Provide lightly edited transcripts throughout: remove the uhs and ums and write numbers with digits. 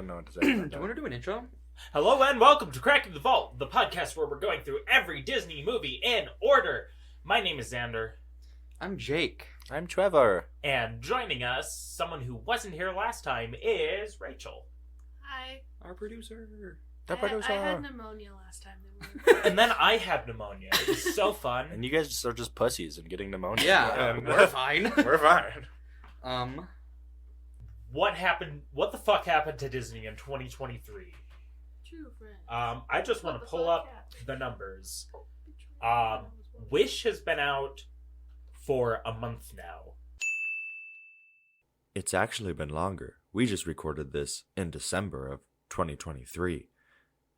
don't know what to say. Do you want to do an intro? Hello and welcome to Cracking the Vault, the podcast where we're going through every Disney movie in order. My name is Xander. I'm Jake. I'm Trevor. And joining us, someone who wasn't here last time, is Rachel. Hi. Our producer. The producer. I had pneumonia last time. They were... And then I had pneumonia. It was so fun. And you guys are just pussies and getting pneumonia. Yeah, we're fine. We're fine. What happened? What the fuck happened to Disney in 2023? True friend. I just want to pull up the numbers. Wish has been out for a month now. It's actually been longer. We just recorded this in December of 2023.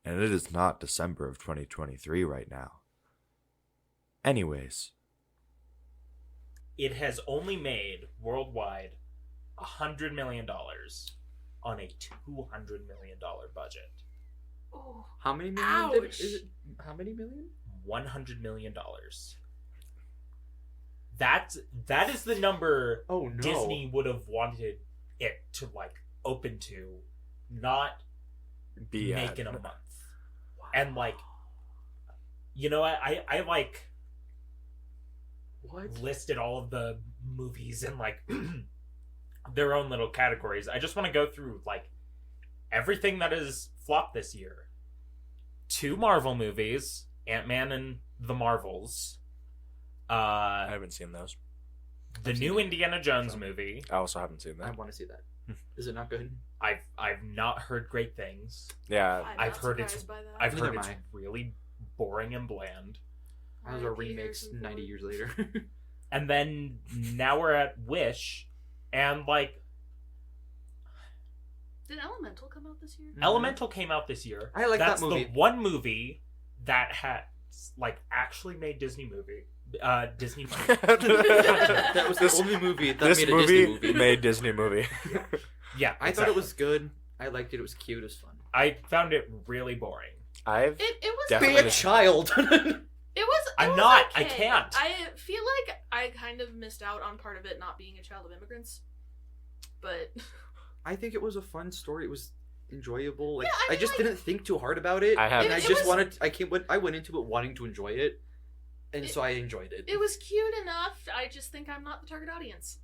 And it is not December of 2023 right now. Anyways. It has only made, worldwide, $100 million on a $200 million budget. Oh, How many million? ouch. How many million? $100 million. That is the number Oh no. Disney would have wanted it to open to, not make in a month. Wow. And I What? listed all of the movies in their own little categories. I just want to go through everything that is flopped this year. 2 Marvel movies, Ant-Man and the Marvels. I haven't seen those. The new Indiana Jones movie. I also haven't seen I that. want to see that. Is it not good? I've not heard great things. Yeah. I'm I've not heard it's surprised by that. I've Neither heard am it's I. really boring and bland. Those are R.I.P. remakes Harrison 90 Ford. years later. And then now we're at Wish, and Did Elemental come out this year? Elemental came out this year. I like That's that movie. the one movie that has actually made Disney movie. Disney money. That was the only movie that This made a movie Disney movie. made Disney movie. Yeah, I thought it was good. I liked it. It was cute. It was fun. I found it really boring. I've It was. Definitely. Be a child. It was. I'm was not. I okay. can't. I feel like I kind of missed out on part of it not being a child of immigrants. But I think it was a fun story. It was enjoyable. Yeah, I I mean, just didn't think too hard about it. I haven't. And I It just was- wanted. I went into it wanting to enjoy it, and It- so I enjoyed it. it was cute enough. I just think I'm not the target audience.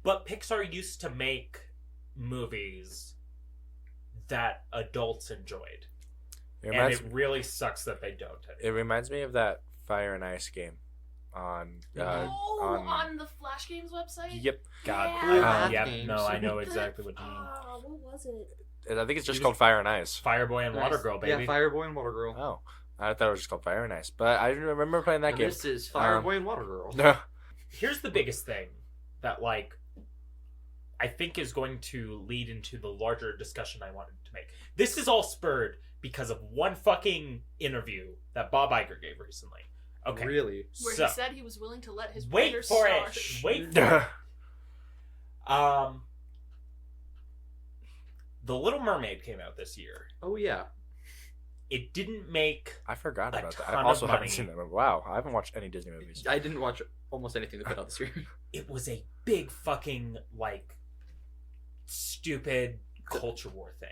But Pixar used to make movies that adults enjoyed, It and reminds, it really sucks that they don't. it reminds me of that Fire and Ice game on on the Flash Games website. Yep. God, Yeah. yeah, Games. no, I know exactly what you mean. What was it? I think it's just called Fire and Ice. Fireboy and Nice. Watergirl, baby. Yeah, Fireboy and Watergirl. Oh, I thought it was just called Fire and Ice, but I remember playing that And game. This is Fireboy and Watergirl. No. Here's the biggest thing that I think is going to lead into the larger discussion I wanted to make. This is all spurred because of one fucking interview that Bob Iger gave recently. Okay. Really? Where So, he said he was willing to let his wait writers for star. it. Wait for it. The Little Mermaid came out this year. Oh yeah. It didn't make I forgot A about that. ton I of also haven't money. seen that movie. Wow, I haven't watched any Disney movies. I didn't watch almost anything that put out this year. it was a big fucking stupid culture war thing.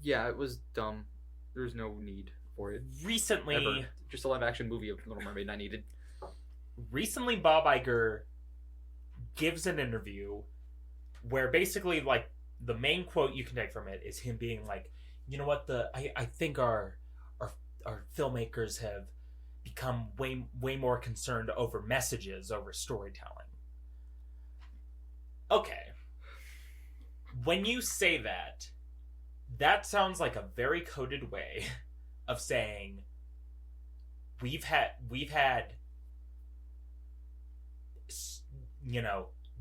Yeah, it was dumb. There's no need for it. Recently Ever. Just a live action movie of Little Mermaid not needed. recently Bob Iger gives an interview where basically the main quote you can take from it is him being you know what, I think our filmmakers have become way more concerned over messages over storytelling. Okay. When you say that, that sounds like a very coded way of saying we've had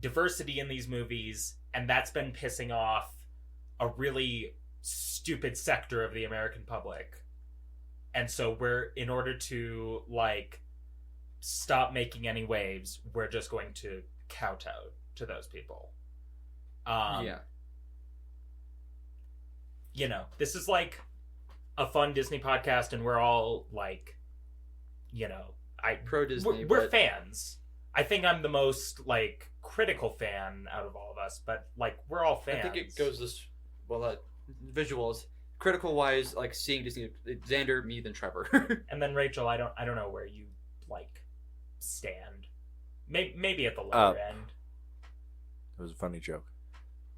diversity in these movies, and that's been pissing off a really stupid sector of the American public. And so in order to stop making any waves, we're just going to kowtow to those people. Yeah. This is a fun Disney podcast, and we're all Pro Disney. we're but fans. I think I'm the most critical fan out of all of us, but we're all fans. I think it goes this visuals. Critical wise, like seeing Disney, Xander, me, then Trevor. And then Rachel, I don't know where you like stand. Maybe at the lower end. It was a funny joke.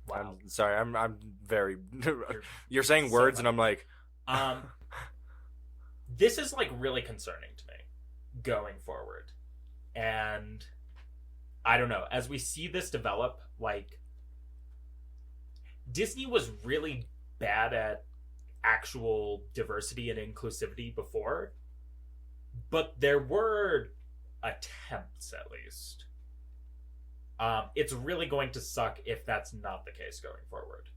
Wow. I'm sorry. I'm very. You're saying so words, funny. and I'm like. This is like really concerning to me going forward, and I don't know. As we see this develop, like Disney was really bad at actual diversity and inclusivity before, but there were attempts at least. It's really going to suck if that's not the case going forward.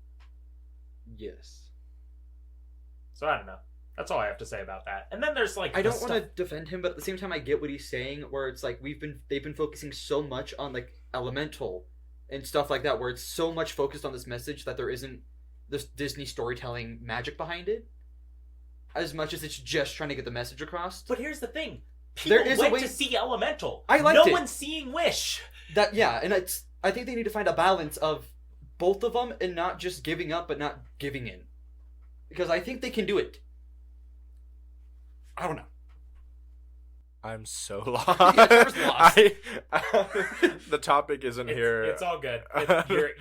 Yes. So I don't know. That's all I have to say about that. And then there's like I don't want to defend him, but at the same time, I get what he's saying. Where it's like they've been focusing so much on like Elemental and stuff like that, where it's so much focused on this message that there isn't this Disney storytelling magic behind it, as much as it's just trying to get the message across. But here's the thing: There people is a went way- to see Elemental. I liked no it. one's seeing Wish. And I think they need to find a balance of both of them and not just giving up, but not giving in, because I think they can do it. I don't know. I'm so lost. Yeah, Trevor's lost. The topic isn't here. It's all good.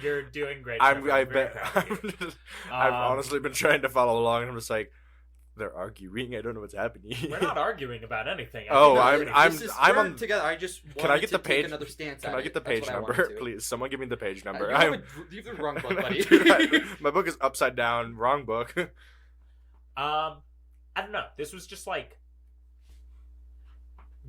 You're doing great. I Trevor. very bet. proud of you. I've honestly been trying to follow along, and I'm just like, they're arguing. I don't know what's happening. We're not arguing about anything. Oh, I'm on together. I just Can I get the page? Another stance. Can at I it. get the That's page what I number, wanted to. please? Someone give me the page number. You have the wrong book, buddy. Dude, my book is upside down. Wrong book. I don't know. This was just like,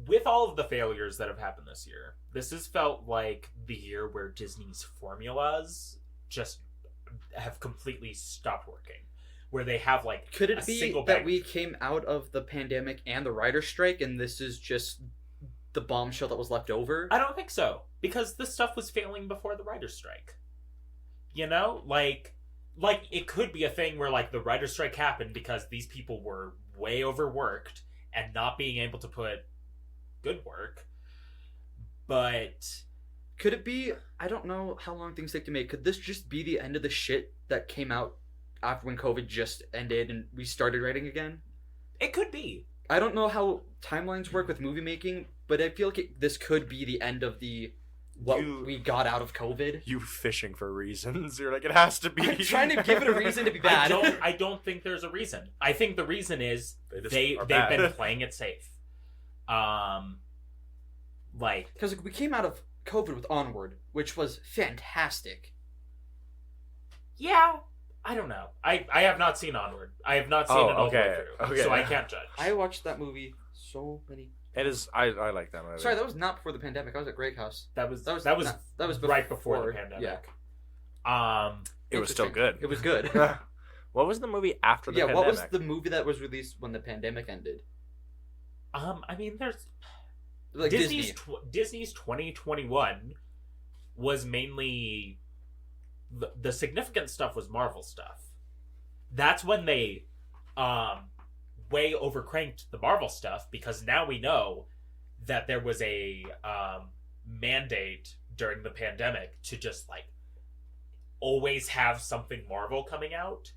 with all of the failures that have happened this year, this has felt like the year where Disney's formulas just have completely stopped working. Where they have like Could a it be single that bank. we came out of the pandemic and the writer's strike, and this is just the bombshell that was left over? I don't think so, because this stuff was failing before the writer's strike. You know, like it could be a thing where like the writer's strike happened because these people were way overworked and not being able to put good work. But Could it be? I don't know how long things take to make. Could this just be the end of the shit that came out after when COVID just ended and we started writing again? it could be. I don't know how timelines work with movie making, but I feel like this could be the end of what we got out of COVID. You fishing for reasons? You're like, it has to be. I'm trying to give it a reason to be bad. I don't think there's a reason. I think the reason is They just they've are bad. been playing it safe. Like Because we came out of COVID with Onward, which was fantastic. yeah, I don't know. I have not seen Onward. I have not seen it all the way through, okay. so I can't judge. I watched that movie so many. It is. I like that movie. Sorry, that was not before the pandemic. I was at Great House. That was That was right before the pandemic. Yeah. It was still good. It was good. What was the movie after the Yeah, pandemic? what was the movie that was released when the pandemic ended? I mean, there's Like Disney's Disney. Disney's 2021 was mainly the significant stuff was Marvel stuff. That's when they way overcranked the Marvel stuff, because now we know that there was a mandate during the pandemic to just like always have something Marvel coming out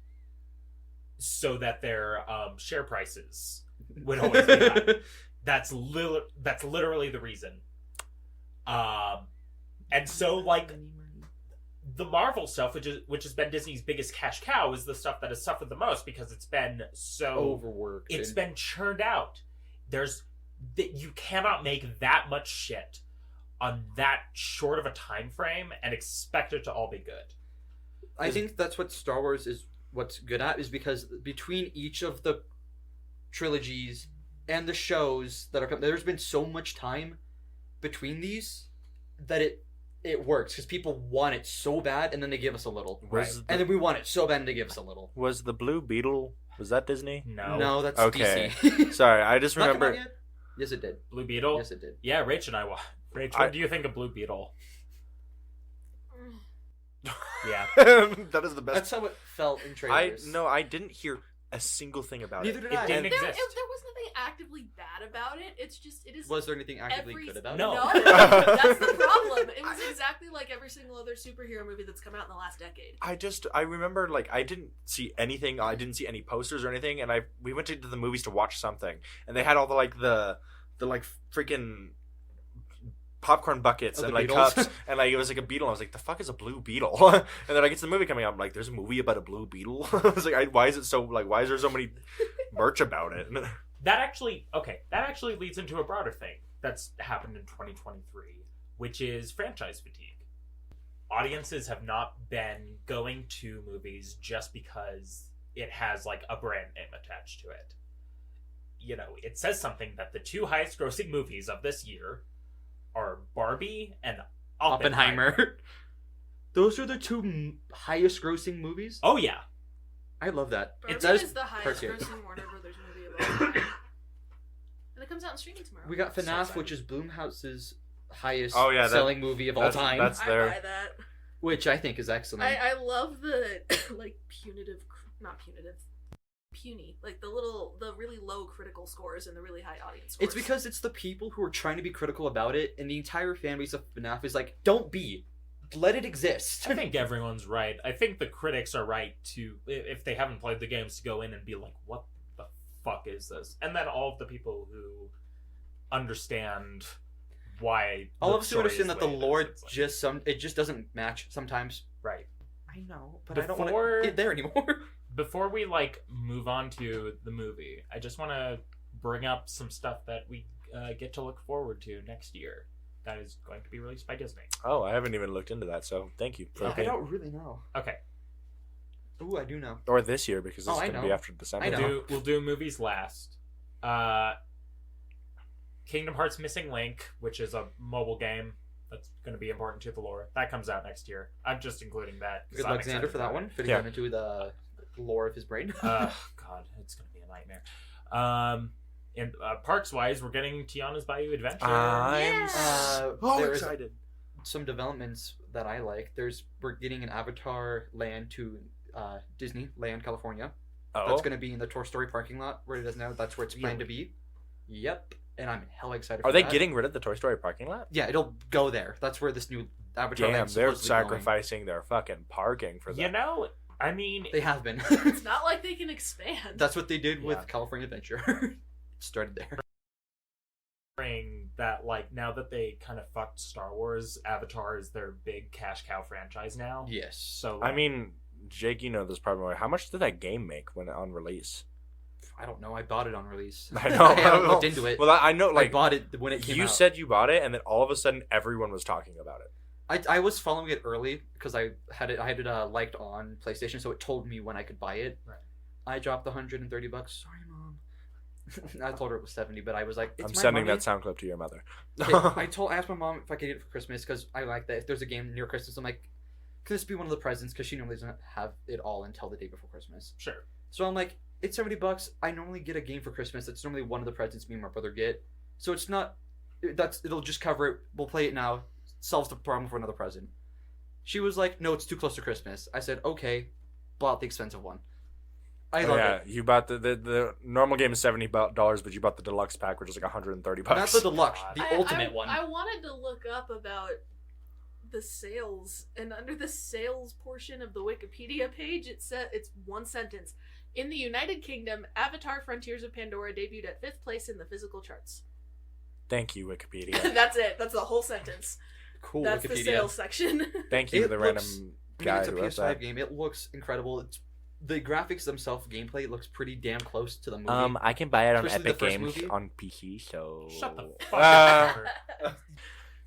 so that their share prices would always be high. That's literally the reason. And so like the Marvel stuff, which has been Disney's biggest cash cow, is the stuff that has suffered the most because it's been so Overworked. It's been churned out. You cannot make that much shit on that short of a time frame and expect it to all be good. I think that's what Star Wars is what's good at, is because between each of the trilogies and the shows that are coming, there's been so much time between these that it works, because people want it so bad and then they give us a little. Was And then we want it so bad and they give us a little. Was the Blue Beetle? Was that Disney? No, that's Okay. DC. Sorry, I just Not come remember. out yet? Yes, it did. Blue Beetle? Yes, it did. Yeah, Rach and I watched. Rach, what do you think of Blue Beetle? Yeah. That is the best. That's how it felt in I trailers. no, I didn't hear a single thing about Neither it. did It I. didn't There- There exist. was nothing actively bad about it. It's just it is. Was there anything actively every- good about No. it? No, that's the problem. It was exactly like every single other superhero movie that's come out in the last decade. I remember, like, I didn't see anything. I didn't see any posters or anything, and we went into the movies to watch something, and they had all the freaking popcorn buckets Oh, and the like Beatles? cups, and like it was like a beetle. I was like, the fuck is a blue beetle? And then I get to the movie coming out, I'm like, there's a movie about a blue beetle. I was like, why is it so like? Why is there so many merch about it? That actually leads into a broader thing that's happened in 2023, which is franchise fatigue. Audiences have not been going to movies just because it has like a brand name attached to it. You know, it says something that the two highest grossing movies of this year are Barbie and Oppenheimer. Those are the two highest grossing movies. Oh yeah. I love that. Barbie That is the highest perfect. grossing Warner Brothers movie of all time. And it comes out in streaming tomorrow. We got So FNAF, excited. which is Blumhouse's highest Oh, yeah, that- selling movie of all that's- time, that's- I there. buy that. which I think is excellent. I love the like not punitive, puny, like the really low critical scores and the really high audience scores. It's because it's the people who are trying to be critical about it, and the entire fan base of FNAF is like, don't be. Let it exist. I think everyone's right. I think the critics are right to, if they haven't played the games, to go in and be like, what the fuck is this? And then all of the people who understand why All the of us who story understand is that the way it is, lore it's like- it just doesn't match sometimes. right. I know, but I don't want Before- to get there anymore. Before we like move on to the movie, I just want to bring up some stuff that we get to look forward to next year. That is going to be released by Disney. Oh, I haven't even looked into that, so thank you. Okay. I don't really know. Okay, Ooh, I do know. Or this year, because Oh, it's I going to be know. after December. I know. we'll do movies last. Kingdom Hearts Missing Link, which is a mobile game that's going to be important to the lore. That comes out next year. I'm just including that. 'cause Good I'm luck, Xander, excited for that about one. it. Fitting Yeah. that into the lore of his brain. God, it's going to be a nightmare. And parks-wise, we're getting Tiana's Bayou Adventure. I'm Yeah. so there's excited. some developments that I like. We're getting an Avatar land to Disneyland, California. Oh, That's going to be in the Toy Story parking lot where it is now. That's where it's planned to be. Yep, and I'm hella excited. are for they that. getting rid of the Toy Story parking lot? Yeah, it'll go there. That's where this new Avatar Damn, land's they're supposedly going. sacrificing their fucking parking for that. You know, I mean, They have been. It's not like they can expand. That's what they did Yeah. with California Adventure. It started there. that like now that they kind of fucked Star Wars, Avatar is their big cash cow franchise now. Yes. So I mean, Jake, you know this probably. How much did that game make when on release? I don't know. I bought it on release. I know. I haven't looked into it. Well, I know, I like, bought it when it came you out. said you bought it, and then all of a sudden everyone was talking about it. I was following it early because I had it liked on PlayStation, so it told me when I could buy it. Right. I dropped $130. Sorry, Mom. I told her it was 70, but I was like, it's I'm my sending money. that sound clip to your mother. Okay, I asked my mom if I could get it for Christmas because I like that. If there's a game near Christmas, I'm like, could this be one of the presents? Because she normally doesn't have it all until the day before Christmas. sure. So I'm like, it's $70. I normally get a game for Christmas. That's normally one of the presents me and my brother get. So it's not. It'll just cover it. We'll play it now. Solves the problem for another present. She was like, no, it's too close to Christmas. I said, okay. Bought the expensive one. I love it. You bought the normal game is $70, but you bought the deluxe pack, which is like $130. Not the deluxe, the I- ultimate I, one. I wanted to look up about the sales, and under the sales portion of the Wikipedia page, it said it's one sentence. In the United Kingdom, Avatar: Frontiers of Pandora debuted at 5th place in the physical charts. Thank you, Wikipedia. That's it. That's the whole sentence. Cool That's Wikipedia. the sales section. Thank you to It the looks- random I guy mean, it's a who wrote PS5 that. game. It looks incredible. It's the graphics themselves, gameplay looks pretty damn close to the movie. I can buy it on Especially the Epic first Games movie. on PC, so Shut the fuck Ah.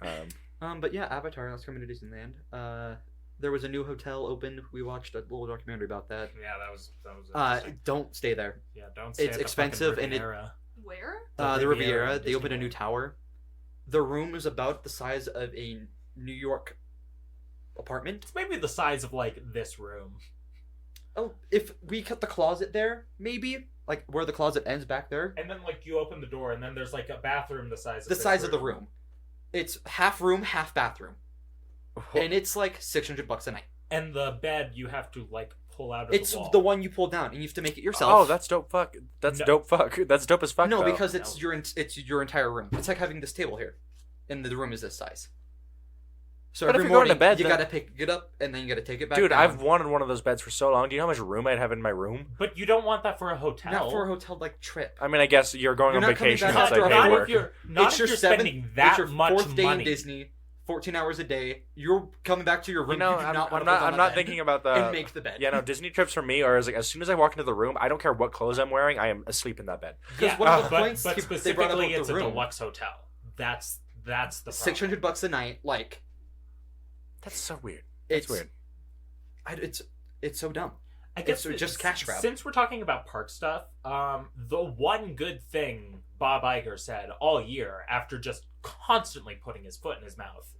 up. But yeah, Avatar. That's coming to Disneyland. There was a new hotel opened. We watched a little documentary about that. Yeah, that was interesting. Don't stay there. Yeah, don't stay it's at the expensive fucking and it- Riviera. Where? The Riviera. in They opened a new Disneyland. tower. The room is about the size of a New York apartment. It's maybe the size of like this room. Oh, if we cut the closet there, maybe like where the closet ends back there, And then like you open the door and then there's like a bathroom the size of the this size of the room. It's half room, half bathroom, and it's like $600 a night. And the bed you have to like pull out of It's the wall. the one you pull down, and you have to make it yourself. Oh, that's dope. Fuck. That's No. dope. Fuck. That's dope as fuck. no, though. because it's No. it's your entire room. It's like having this table here, and the room is this size. So But if every you're going morning to bed, you then- gotta pick it up, and then you gotta take it back. dude, down. I've wanted one of those beds for so long. Do you know how much room I'd have in my room? But you don't want that for a hotel. not for a hotel like trip. I mean, I guess you're going You're on not coming vacation. back It's after like, a hey, full- not work. if you're not It's if your you're seventh- spending that it's your much fourth day money. in Disney, 14 hours a day. You're coming back to your room. You know, do I'm not wanna not. hold on I'm that not bed thinking about the. and make the bed. Yeah, no. Disney trips for me are as soon as I walk into the room, I don't care what clothes I'm wearing. I am asleep in that bed. Because Yeah, one of the but points they brought up specifically, with it's the a room. deluxe hotel. That's the problem. $600 a night. Like That's so weird. That's it's weird. it's so dumb. I guess It's just cash grab. Since we're talking about park stuff, the one good thing Bob Iger said all year, after just constantly putting his foot in his mouth,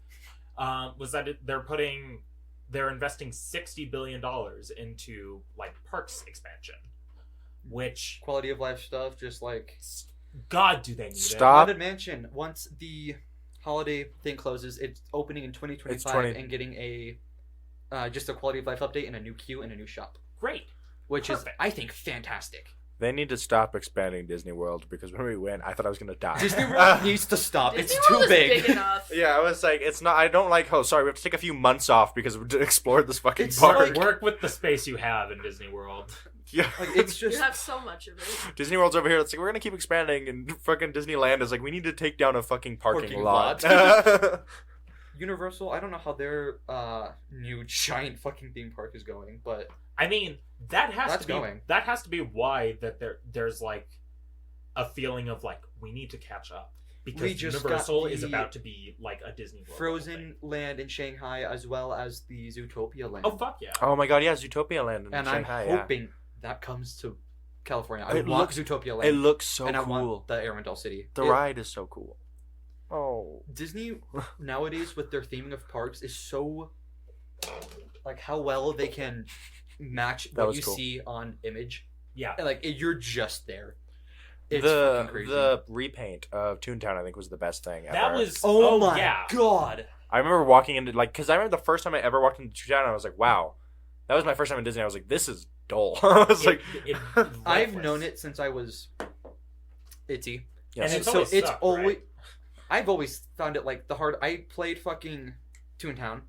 was that they're investing $60 billion into like parks expansion, which Quality of life stuff, just like God do they need Stop. Haunted Mansion. Once the holiday thing closes, it's opening in 2025 It's 20 and getting a just a quality of life update and a new queue and a new shop, it. Great. which is Perfect. I think fantastic. They need to stop expanding Disney World because when we went, I thought I was gonna die. Disney World needs to stop. Disney It's World too is big. big enough. Yeah, I was like, it's not. I don't like. Oh, sorry, we have to take a few months off because we explored this fucking It's park. like- Work with the space you have in Disney World. yeah, Like it's You just have so much of it. Disney World's over here. It's like we're gonna keep expanding, and fucking Disneyland is like we need to take down a fucking parking Parking lot. Universal. I don't know how their new giant fucking theme park is going, but I mean, that has That's to be going. that has to be why that there's like a feeling of like we need to catch up because We just Universal got is the about to be like a Disney World Frozen thing. Land in Shanghai as well as the Zootopia Land. Oh fuck yeah! oh my god, yeah, Zootopia Land in and Shanghai. I'm hoping that comes to California. I It want looks- Zootopia yeah. Land. It looks so and I cool. want the Arendelle City. The ride is so cool. Oh, Disney nowadays with their theming of parks is so like how well they can match That what was you cool. see on image. Yeah, And, like you're just there. It's the fucking crazy. the repaint of Toontown I think was the best thing ever. that was oh my yeah. god. I remember walking into because I remember the first time I ever walked into Toontown, I was like, wow, that was my first time in Disney. I was like, this is dull. I was like, I've lifeless. known it since I was itty. yes. And it's so always it's sucked, always right? I've always found it like the hard I played fucking Toontown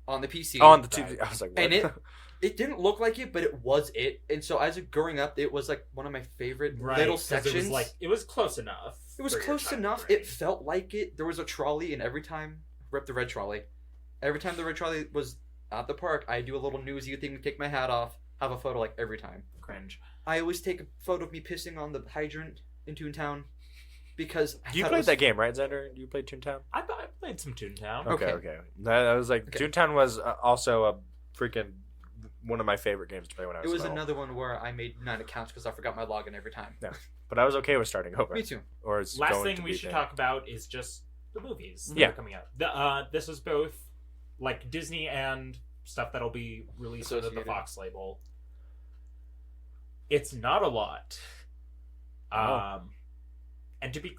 on the PC. on the TV. I was like, what? And it didn't look like it, but it was it. And so as a growing up, it was like one of my favorite Right, little 'cause sections. it was close enough. It was for your close time enough. frame. It felt like it. There was a trolley, and every time rep the red trolley. Every time the red trolley was at the park, I do a little newsy thing, take my hat off, have a photo like every time. Cringe. I always take a photo of me pissing on the hydrant in Toontown because I You thought it played was- that game, right, Xander? You played Toontown? I played some Toontown. Okay, Okay. okay. That was like Okay. Toontown was also a freaking one of my favorite games to play when I It was was little. another one where I made 9 accounts because I forgot my login every time. Yeah. But I was okay with starting over. Me too. Or it's Last going thing to we be should there. talk about is just the movies that Yeah. are coming out. This is both like Disney and stuff that'll be released under the Associated. Fox label. It's not a lot. Oh. And to be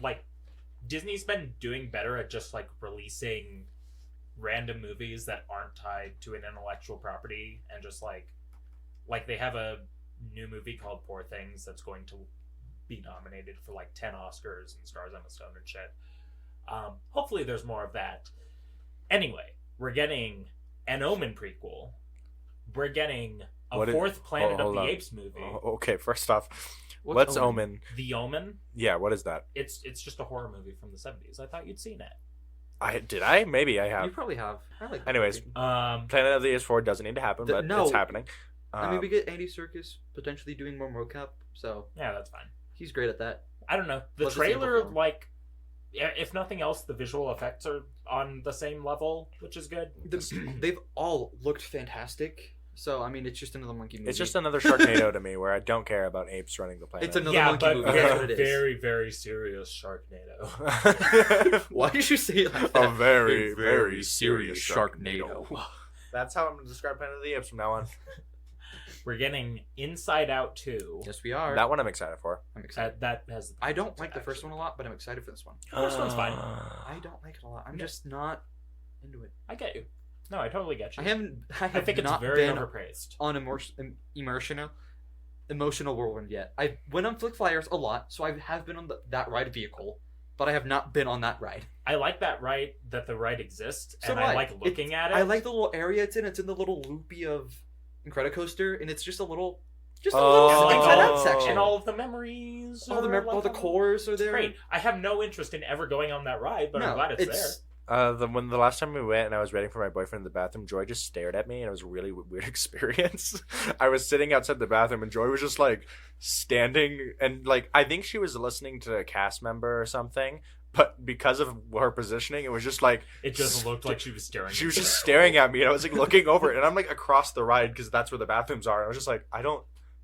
like, Disney's been doing better at just like releasing random movies that aren't tied to an intellectual property and just like they have a new movie called Poor Things that's going to be nominated for like 10 Oscars and stars Emma Stone and shit. Hopefully there's more of that. Anyway, we're getting an Omen prequel. We're getting a What is- fourth Planet hold of on. the Apes movie. Oh, okay, first off, what's Omen? The Omen. Yeah, what is that? It's just a horror movie from the 70s. I thought you'd seen it. I? Maybe I You have. probably have. I like that Anyways, movie. Planet of the Apes 4 doesn't need to happen, but No. it's happening. I mean, we get Andy Serkis potentially doing more mocap, so Yeah, that's fine. he's great at that. I don't know. The Plus the same trailer, before. like, if nothing else, the visual effects are on the same level, which is good. They've all looked fantastic. So I mean, it's just another monkey movie. It's just another Sharknado to me, where I don't care about apes running the planet. It's another yeah, monkey but movie. That's very, what it is. very, very serious Sharknado. Why did you say it like a that? very, very serious Sharknado. Sharknado. That's how I'm going to describe Planet of the Apes from now on. We're getting Inside Out 2. Yes, we are. That one I'm excited for. I'm excited. That has. I don't like the first actually- one a lot, but I'm excited for this one. The first one's fine. I don't like it a lot. I'm just not into it. I get you. No, I totally get you. I have I think it's not very been overpraised. on emotional whirlwind yet. I went on Flick Flyers a lot, so I have been on that ride vehicle, but I have not been on that ride. I like that the ride exists, So and do I like looking at it. I like the little area it's in. It's in the little loopy of Incredicoaster, and it's just a little Oh. inside out section. and all of the memories. all the are, all the on- cores are It's there. great. I have no interest in ever going on that ride, but I'm glad it's there. The last time we went and I was waiting for my boyfriend in the bathroom, Joy just stared at me and it was a really weird experience. I was sitting outside the bathroom and Joy was just like standing and like I think she was listening to a cast member or something, but because of her positioning, it was just like It just looked like she was staring. she was into just the staring wall. at me and I was like looking over it and I'm like across the ride because that's where the bathrooms are and I was just like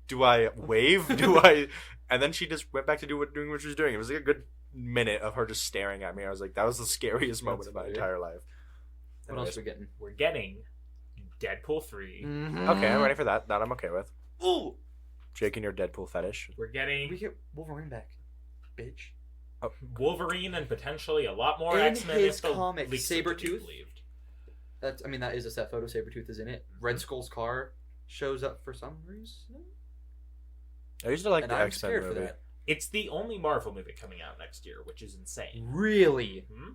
do I wave? Do I? And then she just went back to doing what she was doing. It was like a good minute of her just staring at me. I was like, that was the scariest moment of my weird. entire life. What else are we getting? We're getting Deadpool 3. Okay, I'm ready for that. That I'm okay with. Ooh, Jake and your Deadpool fetish. We're getting we get Wolverine back, bitch. Wolverine and potentially a lot more In X-Men. his if the comic, leaks are to be Sabretooth. believed. That is a set photo. Sabretooth is in it. Red Skull's car shows up for some reason. I used to like And the I'm X-Men scared for movie. that. It's the only Marvel movie coming out next year, which is insane. Really? Hmm?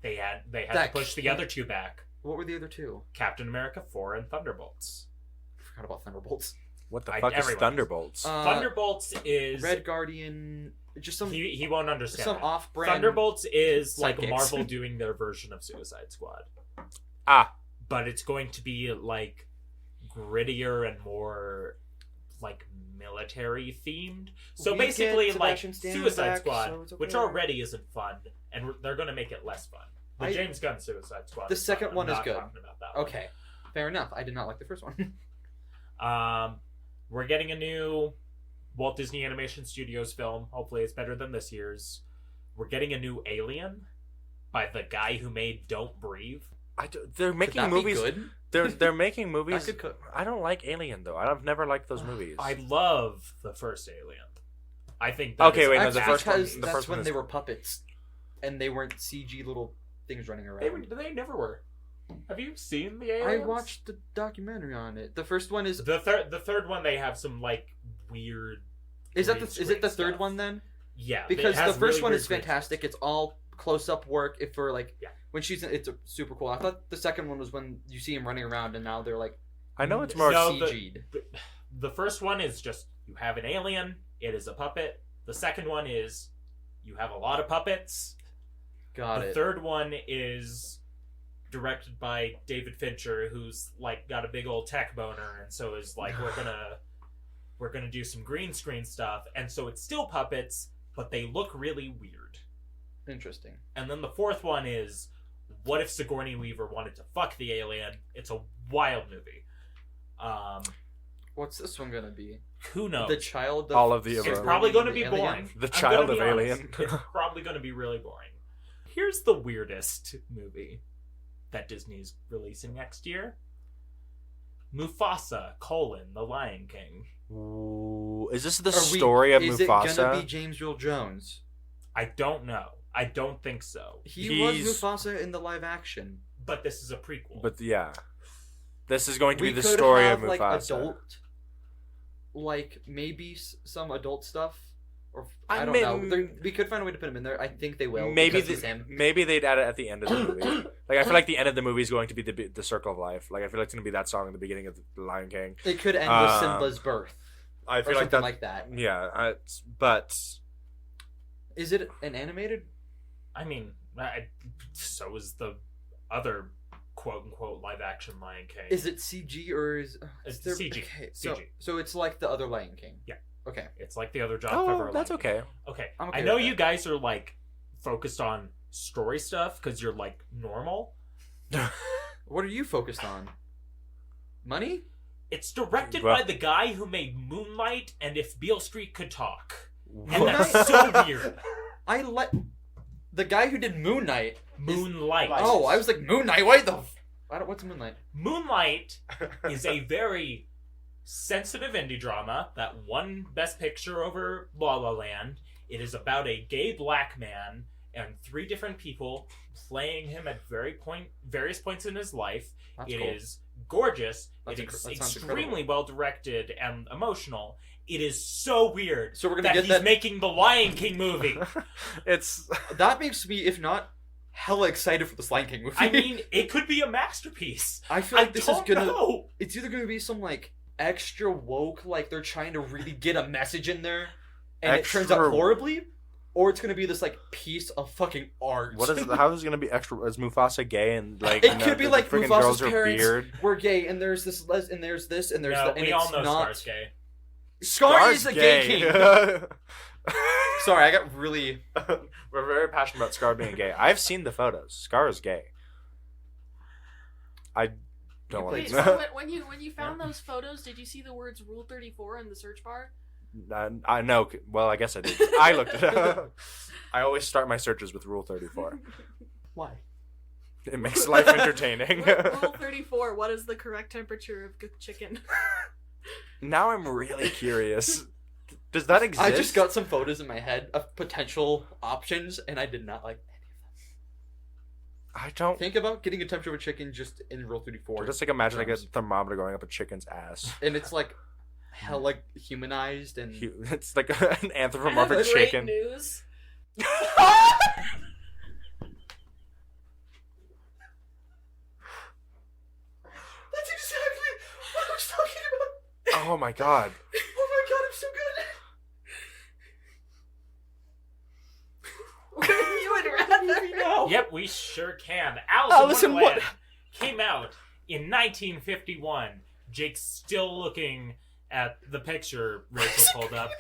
They had That to push the can't- other two back: What were the other two? Captain America 4 and Thunderbolts. I forgot about Thunderbolts. What the I- fuck is everyone. Thunderbolts? Thunderbolts is Red Guardian. Just some he won't understand. some that. off-brand. Thunderbolts is like sidekicks. Marvel doing their version of Suicide Squad, Ah, but it's going to be like grittier and more like military themed. So We get basically, like Sebastian Stan Suicide back, Squad, so it's which okay. already isn't fun, and they're going to make it less fun. The James Gunn Suicide Squad. The is second fun. one I'm is not good. talking about that one. Okay, fair enough. I did not like the first one. We're getting a new Walt Disney Animation Studios film. Hopefully, it's better than this year's. We're getting a new Alien by the guy who made Don't Breathe. they're Could making that be movies. good? They're making That movies. could cook. I don't like Alien though. I've never liked those movies. I love the first Alien. I think. That Okay, is wait, no, That's the first one- because the that's first one when is- they were puppets, and they weren't CG little things running around. They never were. Have you seen the I Aliens? watched the documentary on it. The first one is the third one. They have some like weird. is green it the screen third stuff. one then? Yeah, Because it has the first really one weird is green fantastic. screens. It's all close up work. If for like Yeah. when she's it's a super cool. I thought the second one was when you see him running around and now they're like I know it's more. No, CG'd. The first one is just you have an alien. It is a puppet. The second one is you have a lot of puppets. Got The it. third one is directed by David Fincher, who's like got a big old tech boner, and so is like we're gonna do some green screen stuff, and so it's still puppets, but they look really weird. Interesting. And then the fourth one is what if Sigourney Weaver wanted to fuck the alien? It's a wild movie. What's this one gonna be? Who knows? The child. Of All of the It's above. probably going to be Alien? boring. The I'm child gonna be of honest. Alien. It's probably going to be really boring. Here's the weirdest movie that Disney's releasing next year. Mufasa: The Lion King. Ooh, is this the Are we- story of is it Mufasa? gonna be James Earl Jones? I don't know. I don't think so. He was He's- Mufasa in the live action. But this is a prequel. But yeah, this is going to We be the could story have of like Mufasa. adult, like maybe some adult stuff, or I I don't mean- know. We could find a way to put him in there. I think they will. Maybe because he's him. maybe they'd add it at the end of the movie. Like I feel like the end of the movie is going to be the Circle of Life. Like I feel like it's going to be that song in the beginning of the Lion King. It could end with Um, Simba's birth I or feel like something that. like that. Yeah, but Is it an animated? I mean, so is the other quote unquote live action Lion King. Is it CG or is It's there, CG. Okay, CG. so it's like the other Lion King. Yeah. Okay. It's like the other John oh, Favreau. that's Lion King. okay. Okay. I'm okay I know with you that. guys are like focused on story stuff because you're like normal. What are you focused on? Money? It's directed Well- by the guy who made Moonlight and If Beale Street Could Talk. And Moonlight? that's so weird. I let the guy who did Moon Knight. Moonlight. Oh, I was like Moon Knight. Wait the. I don't. What's Moonlight? Moonlight is a very sensitive indie drama that won Best Picture over La La Land. It is about a gay black man and 3 different people playing him at various points in his life. That's It cool. is gorgeous. That's It is that sounds extremely incredible. well directed and emotional. It is so weird So we're gonna that get he's that. making the Lion King movie. It's That makes me, if not, hella excited for this Lion King movie. I mean, it could be a masterpiece. I feel I like this don't is gonna. know. It's either gonna be some like extra woke, like they're trying to really get a message in there, and it turns out Extra- horribly, or it's gonna be this like piece of fucking art. what is how is it gonna be extra? Is Mufasa gay and like It could be the like freaking Mufasa's girls are parents weird? We're gay, and there's this, and there's this, and there's No, that, and we it's all know not. Scar's gay. Scar is a gay king. Sorry, Sorry, I got really. we're very passionate about Scar being gay. I've seen the photos. Scar is gay. I don't want Wait, to. so when you found those photos, did you see the words Rule 34 in the search bar? I know. Well, I guess I did. I looked it up. I always start my searches with Rule 34. Why? It makes life entertaining. Rule 34, what is the correct temperature of good chicken? Now I'm really curious. Does that exist? I just got some photos in my head of potential options, and I did not like any of I don't. them. Think about getting a temperature of a chicken just in Rule 34. Just like imagine like a terms. thermometer going up a chicken's ass. And it's like hella humanized and. It's like an I have anthropomorphic great chicken. news. That's exactly what I was talking about. Oh my god. Oh my god, I'm so good. You would rather. Yep, we sure can. Alice Alice in in Wonderland What- came out in 1951. Jake's still looking at the picture Rachel pulled up.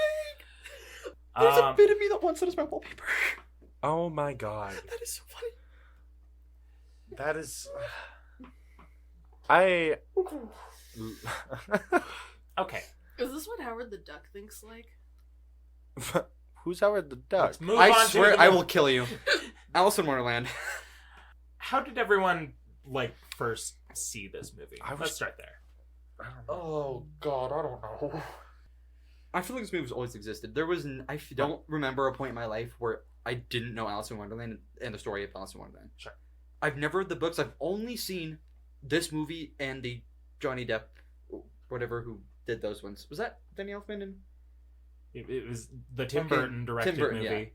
There's a bit of me that wants it as my wallpaper. Oh my god. That is so funny. That is. I. Okay, Is this what Howard the Duck thinks like? Who's Howard the Duck? let's move I on swear to the I will kill you. Alice in Wonderland. How did everyone first see this movie? I was- Let's start there. Oh god, I don't know. I feel like this movie's always existed. There was don't remember a point in my life where I didn't know Alice in Wonderland and the story of Alice in Wonderland. Sure. I've never read the books. I've only seen this movie and the Johnny Depp, whatever who did those ones. Was that Danny Elfman and? It was the Tim Okay, Burton directed Tim Burton, movie.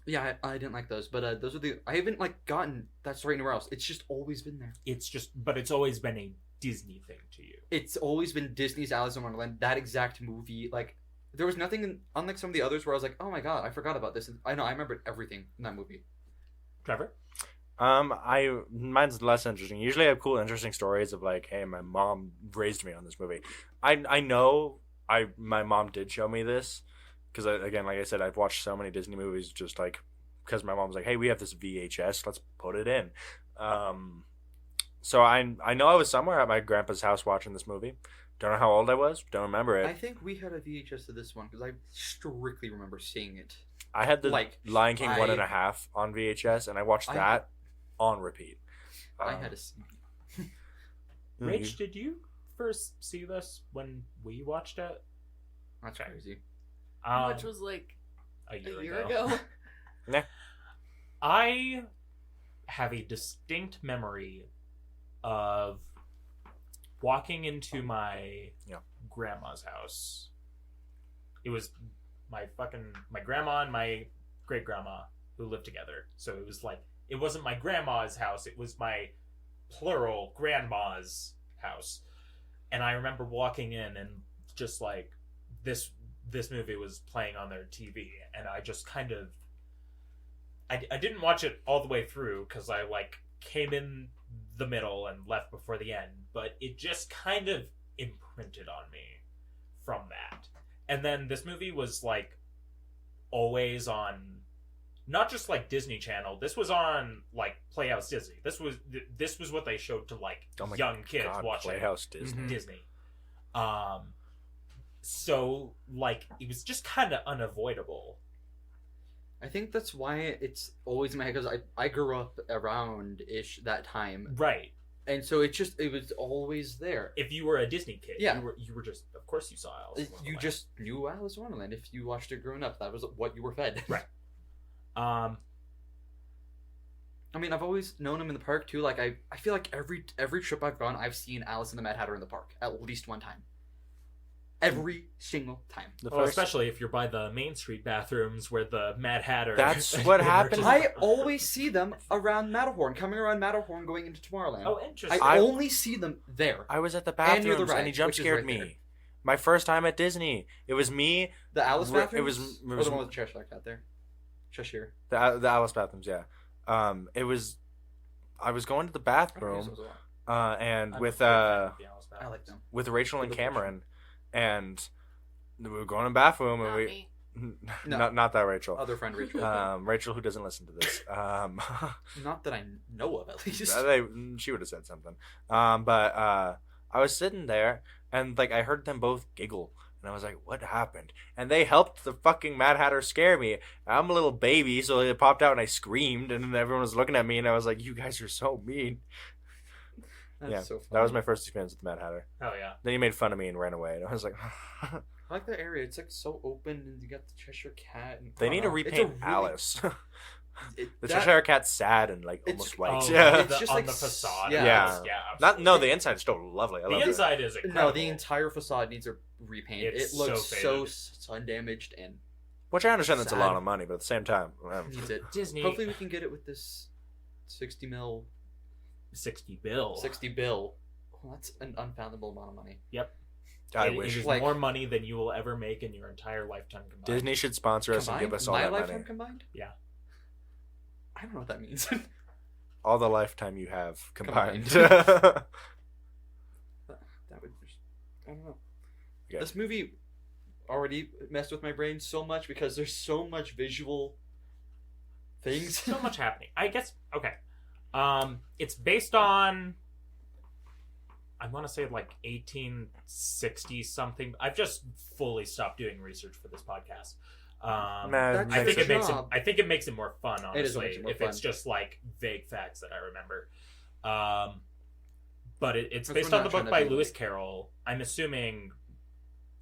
Yeah, I didn't like those, but those are the. I haven't gotten that story anywhere else. It's just always been there. But it's always been a Disney thing to you. It's always been Disney's Alice in Wonderland. That exact movie, there was nothing unlike some of the others where I was like, oh my god, I forgot about this. And I know I remembered everything in that movie. Trevor? Mine's less interesting. Usually I have cool, interesting stories of like, hey, my mom raised me on this movie. I know my mom did show me this because again, like I said, I've watched so many Disney movies just like because my mom was like, hey, we have this VHS, let's put it in. So I know I was somewhere at my grandpa's house watching this movie. Don't know how old I was. Don't remember it. I think we had a VHS of this one because I strictly remember seeing it. I had the Lion King I- 1.5 on VHS, and I watched that on repeat. I had a. Rach, did you first see this when we watched it? That's crazy. Which was like a a year ago. I have a distinct memory of walking into my grandma's house. It was my grandma and my great grandma who lived together. So it was it wasn't my grandma's house, it was my plural grandma's house. And I remember walking in and just this movie was playing on their TV, and I just kind of I didn't watch it all the way through because I came in the middle and left before the end, but it just kind of imprinted on me from that. And then this movie was always on, not just Disney Channel. This was on Playhouse Disney. This was what they showed to young kids watching Playhouse Disney. Disney. So it was just kind of unavoidable. I think that's why it's always in my head because I grew up around-ish that time. Right. And so it was always there. If you were a Disney kid, Yeah. you were just, of course you saw Alice in You Wonderland. just knew Alice in Wonderland. If you watched it growing up, that was what you were fed. Right. I mean, I've always known him in the park too. Like I feel like every trip I've gone, I've seen Alice and the Mad Hatter in the park at least one time. Every single time. Well, especially if you're by the Main Street bathrooms where the Mad Hatter. That's what happened. I always see them around Matterhorn, coming around Matterhorn, going into Tomorrowland. Oh, interesting. I only see them there. I was at the And near the bathrooms and, ride, he jump which is scared right me. there. My first time at Disney. It was me. The Alice It bathrooms? was Or the one with the Cheshire Cat there? Cheshire. the Alice bathrooms. Yeah. It was. I was going to the I don't use bathroom, those a lot. and I'm with a big fan of the Alice I Batman. like them. with Rachel and Good Cameron, and we were going to the bathroom, and Not we me. No. not that Rachel. Other friend Rachel. Rachel, who doesn't listen to this. Not that I know of, at least. She would have said something. But I was sitting there, and like I heard them both giggle, and I was like, "What happened?" And they helped the fucking Mad Hatter scare me. I'm a little baby, so it popped out, and I screamed, and everyone was looking at me, and I was like, "You guys are so mean." That's Yeah, so funny. that was my first experience with the Mad Hatter. Oh yeah. Then he made fun of me and ran away, and I was like, I like that area. It's like so open, and you got the Cheshire Cat. And, "They I need to don't know. It's repaint a really- Alice." it- The that- Cheshire Cat's sad and like It's- almost white. Oh, Yeah. It's just on like the facade. yeah. Yeah. Yeah. Not no, absolutely. the inside is still lovely. I love The it. inside is incredible. No, the entire facade needs a repaint. It's It looks so so faded. sun damaged and Which I understand that's a Sad. lot of money, but at the same time, needs it. Disney. Hopefully, we can get it with this 60 mil, 60 bill. 60 bill. Well, that's an unfathomable amount of money. I It wish is Like- more money than you will ever make in your entire lifetime combined. Disney should sponsor us and Combined? give us all My that lifetime money. combined? Yeah. I don't know what that means. All the lifetime you have combined. That would just, I don't know. Okay. This movie already messed with my brain so much because there's so much visual things. So much happening. I guess okay. It's based on I want to say like 1860 something. I've just fully stopped doing research for this podcast. Nah, That's I think your it makes it. job. I think it makes it more fun, It is what honestly. makes it more If fun. it's just like vague facts that I remember. But it's Because based we're on the not trying book to by be Lewis like- Carroll. I'm assuming.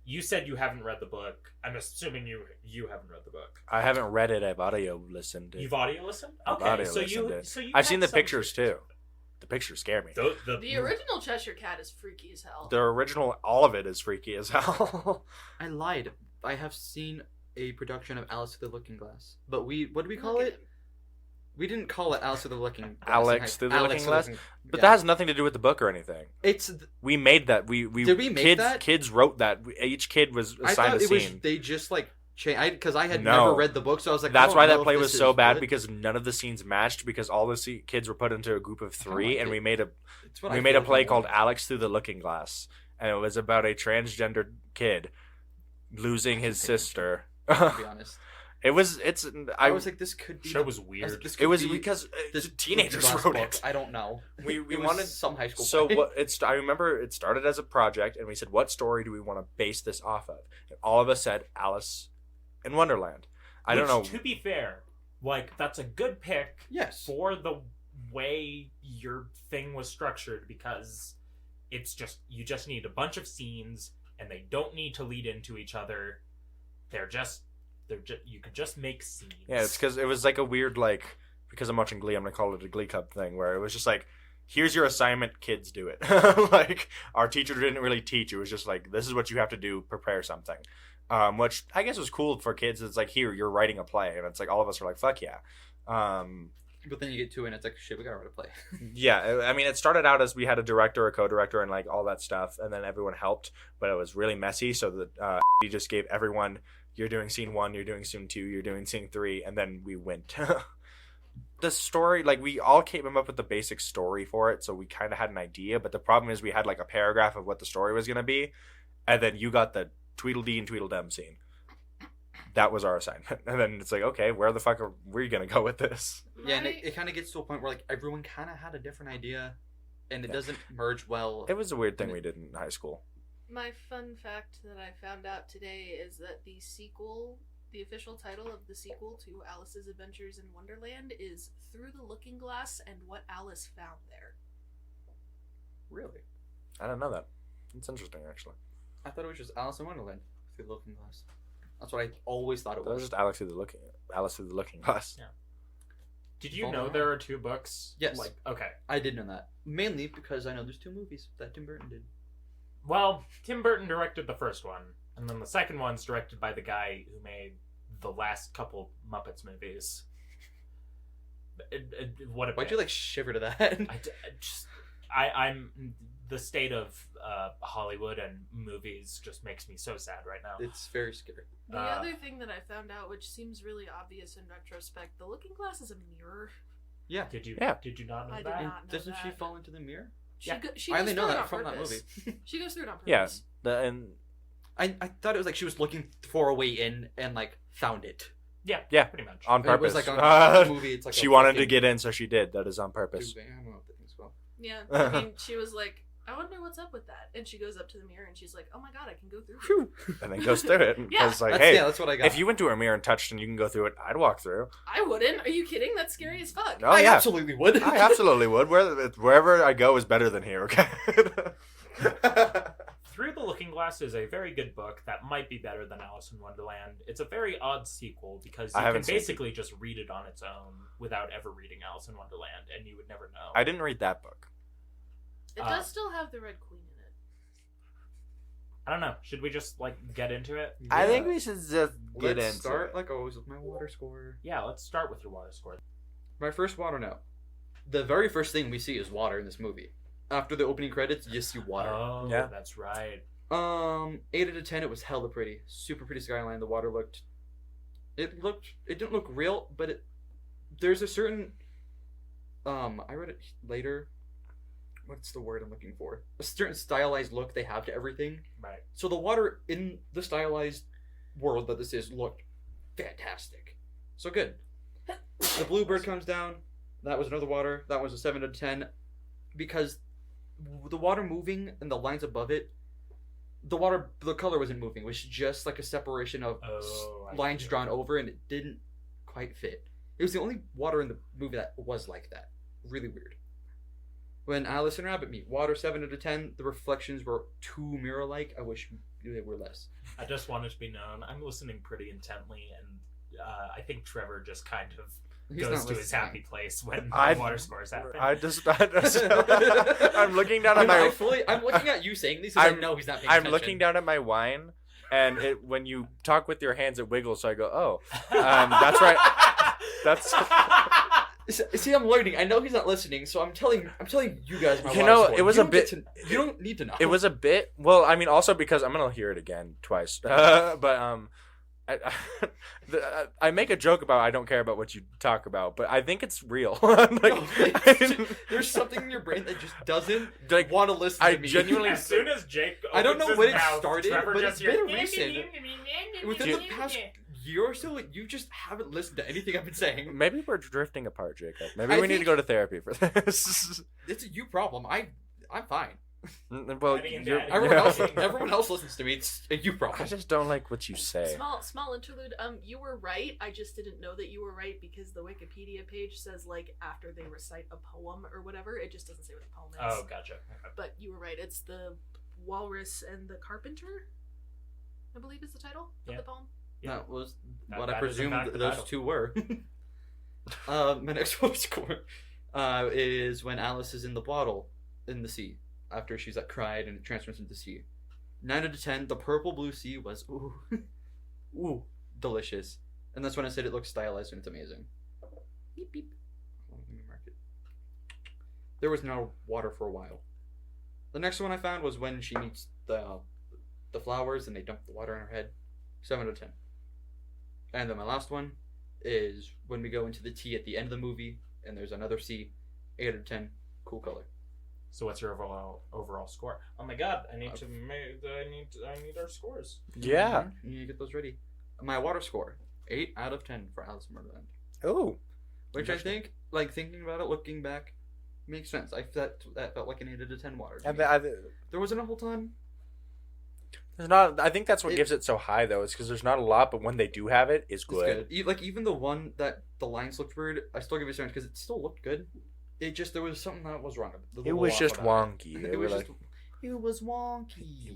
You said you haven't read the book. I'm assuming you haven't read the book. I haven't read it. I've audio listened. You've audio listened. I've Okay, audio so listened you it. so you. I've have seen the some pictures experience too. The pictures scare me. with it. The original Cheshire Cat is freaky as hell. The original, all of it is freaky as hell. I lied. I have seen a production of Alice Through the Looking Glass, but what do we call Look at it? him. We didn't call it Alice Through the Looking Glass. Alex Through the Alex Looking Through Glass? Looking- But yeah. that has nothing to do with the book or anything. It's. We made that. We Did we make kids, that? Kids wrote that. Each kid was I assigned thought a it was. scene. They just like changed. Because I had No. never read the book, so I was like, That's I why don't that know play if was this so is bad good. because none of the scenes matched because all the kids were put into a group of three, like and it. we made a It's what we I made feel a play like called more. Alex Through the Looking Glass, and it was about a transgender kid losing his sister. To be honest, I I was like, this could be. Show the- was weird. this it could was be because this teenagers last wrote book. it. I don't know. We It was wanted some high school. so play. what I remember it started as a project, and we said, what story do we want to base this off of? And all of us said Alice in Wonderland. I don't know. Which, to be fair, like that's a good pick Yes. for the way your thing was structured because it's just you just need a bunch of scenes and they don't need to lead into each other. They're just you could just make scenes. Yeah, it's because it was like a weird because I'm watching Glee, I'm gonna call it a Glee Club thing where it was just like, here's your assignment, kids, do it. Like our teacher didn't really teach; it was just like, this is what you have to do, prepare something. Which I guess was cool for kids. It's like, here, you're writing a play, and it's like all of us are like, fuck yeah. But then you get to it and it's like, shit, we gotta write a play. Yeah, I mean, it started out as we had a director, a co-director, and like all that stuff, and then everyone helped, but it was really messy. So that he just gave everyone, you're doing scene 1, you're doing scene 2, you're doing scene 3, and then we went. The story, like we all came up with the basic story for it, so we kind of had an idea. But the problem is we had like a paragraph of what the story was gonna be, and then you got the Tweedledee and Tweedledum scene. That was our assignment, and then it's like, okay, where the fuck are we gonna go with this? Yeah, and My- it kind of gets to a point where like everyone kind of had a different idea, and it Yeah. doesn't merge well. It was a weird thing we did in high school. My fun fact that I found out today is that the sequel, the official title of the sequel to Alice's Adventures in Wonderland is Through the Looking Glass and What Alice Found There. Really, I didn't know that. It's interesting, actually. I thought it was just Alice in Wonderland through the Looking Glass. That's what I always thought it That was was. just Alex through the looking. Alice Through the Looking Glass. Yeah. Did you know there are 2 books? Yes. Like, okay. I did know that. Mainly because I know there's 2 movies that Tim Burton did. Well, Tim Burton directed the first one, and then the second one's directed by the guy who made the last couple Muppets movies. What a Why'd bit. you, like, shiver to that? I'm the state of Hollywood and movies just makes me so sad right now. It's very scary. The other thing that I found out, which seems really obvious in retrospect, the looking glass is a mirror. Yeah. Did you Yeah. not know I did that? not know Doesn't she that. fall into the mirror? She, Yeah. she I goes only know through it that on from that purpose. movie. She goes through it on purpose. Yeah, and I thought it was like she was looking for a way in and, like, found it. Yeah, pretty much. on It was purpose. like on the movie. It's like She a wanted to fucking- get in, so she did. That is on purpose. I don't know if that thing's well. Yeah, I mean, she was like, I wonder what's up with that. And she goes up to the mirror and she's like, oh my god, I can go through it. And then goes through it. Yeah. It's like, That's, hey, yeah, that's what I got. if you went to a mirror and touched and you can go through it, I'd walk through. I wouldn't. Are you kidding? That's scary as fuck. Oh, I yeah. absolutely would. I absolutely would. Wherever I go is better than here, okay? Through the Looking Glass is a very good book that might be better than Alice in Wonderland. It's a very odd sequel because I you can haven't seen it. basically just read it on its own without ever reading Alice in Wonderland, and you would never know. I didn't read that book. It does still have the Red Queen in it. I don't know. Should we just like get into it? I think we should just get Let's into start it. like always with my water score. Yeah, let's start with your water score. My first water note. The very first thing we see is water in this movie. After the opening credits, you just see water. Oh, Yeah. that's right. 8 out of 10. It was hella pretty. Super pretty skyline. The water looked. It didn't look real, but there's a certain. I read it later. What's the word I'm looking for? A certain stylized look they have to everything. Right. So the water in the stylized world that this is looked fantastic. So good. The bluebird comes down. That was another water. That was a 7 out of 10. Because the water moving and the lines above it, the color wasn't moving. It was just like a separation of Oh, I lines see. drawn over, and it didn't quite fit. It was the only water in the movie that was like that. Really weird. When Alice and Rabbit meet, water 7 out of 10. The reflections were too mirror-like. I wish they were less. I just wanted to be known. I'm listening pretty intently, and I think Trevor just kind of He's goes not to his listening. happy place when I- the water scores happen. I'm looking down at my. I'm looking at you saying these because I I'm- know he's not paying I'm attention. looking down at my wine, and when you talk with your hands, it wiggles. So I go, oh, that's right. That's See, I'm learning. I know he's not listening, so I'm telling you guys. My You water know, score. it was You a don't get bit- to- you don't need to know. it was a bit. Well, I mean, also because I'm gonna hear it again twice. But I make a joke about I don't care about what you talk about, but I think it's real. Like, No, there's something in your brain that just doesn't like, want to listen I to me. genuinely- As soon as Jake I don't opens know his when it mouth, started, Trevor but just it's been hears, recent. Within the past year or so, you just haven't listened to anything I've been saying. maybe we're drifting apart, Jacob. Maybe I we need to think- go to therapy for this. It's a you problem. I'm fine. Well, Daddy and you're- Daddy. Everyone else listens to me. It's a you I problem. just don't like what you say. Small interlude. You were right. I just didn't know that you were right because the Wikipedia page says like after they recite a poem or whatever. It just doesn't say what the poem is. Oh, gotcha. Okay. But you were right. It's the Walrus and the Carpenter, I believe is the title Yeah. of the poem. That was That- what I that is, in presumed fact, the those title. two were. My next water score is when Alice is in the bottle in the sea after she's like cried and it transforms into sea. 9 out of 10. The purple blue sea was ooh delicious, and that's when I said it looks stylized and it's amazing. Beep beep. Let me mark it. There was no water for a while. The next one I found was when she meets the flowers and they dump the water on her head. 7 out of 10. And then my last one is when we go into the tea at the end of the movie and there's another sea. 8 out of 10. Cool color. So what's your overall score? Oh my god, I need our scores. Yeah. You need to get those ready. My water score. 8 out of 10 for Alice in Wonderland. Oh. Which I think, like thinking about it, looking back, makes sense. That felt like an 8 out of 10 water. to me. There wasn't a whole ton. There's not. I think that's what It- gives it so high, though, is because there's not a lot, but when they do have it, it's It's good. good. Like even the one that the lines looked weird, I still give it 7 because it still looked good. It just there was something that was wrong. It was just wonky. It was just. It was wonky.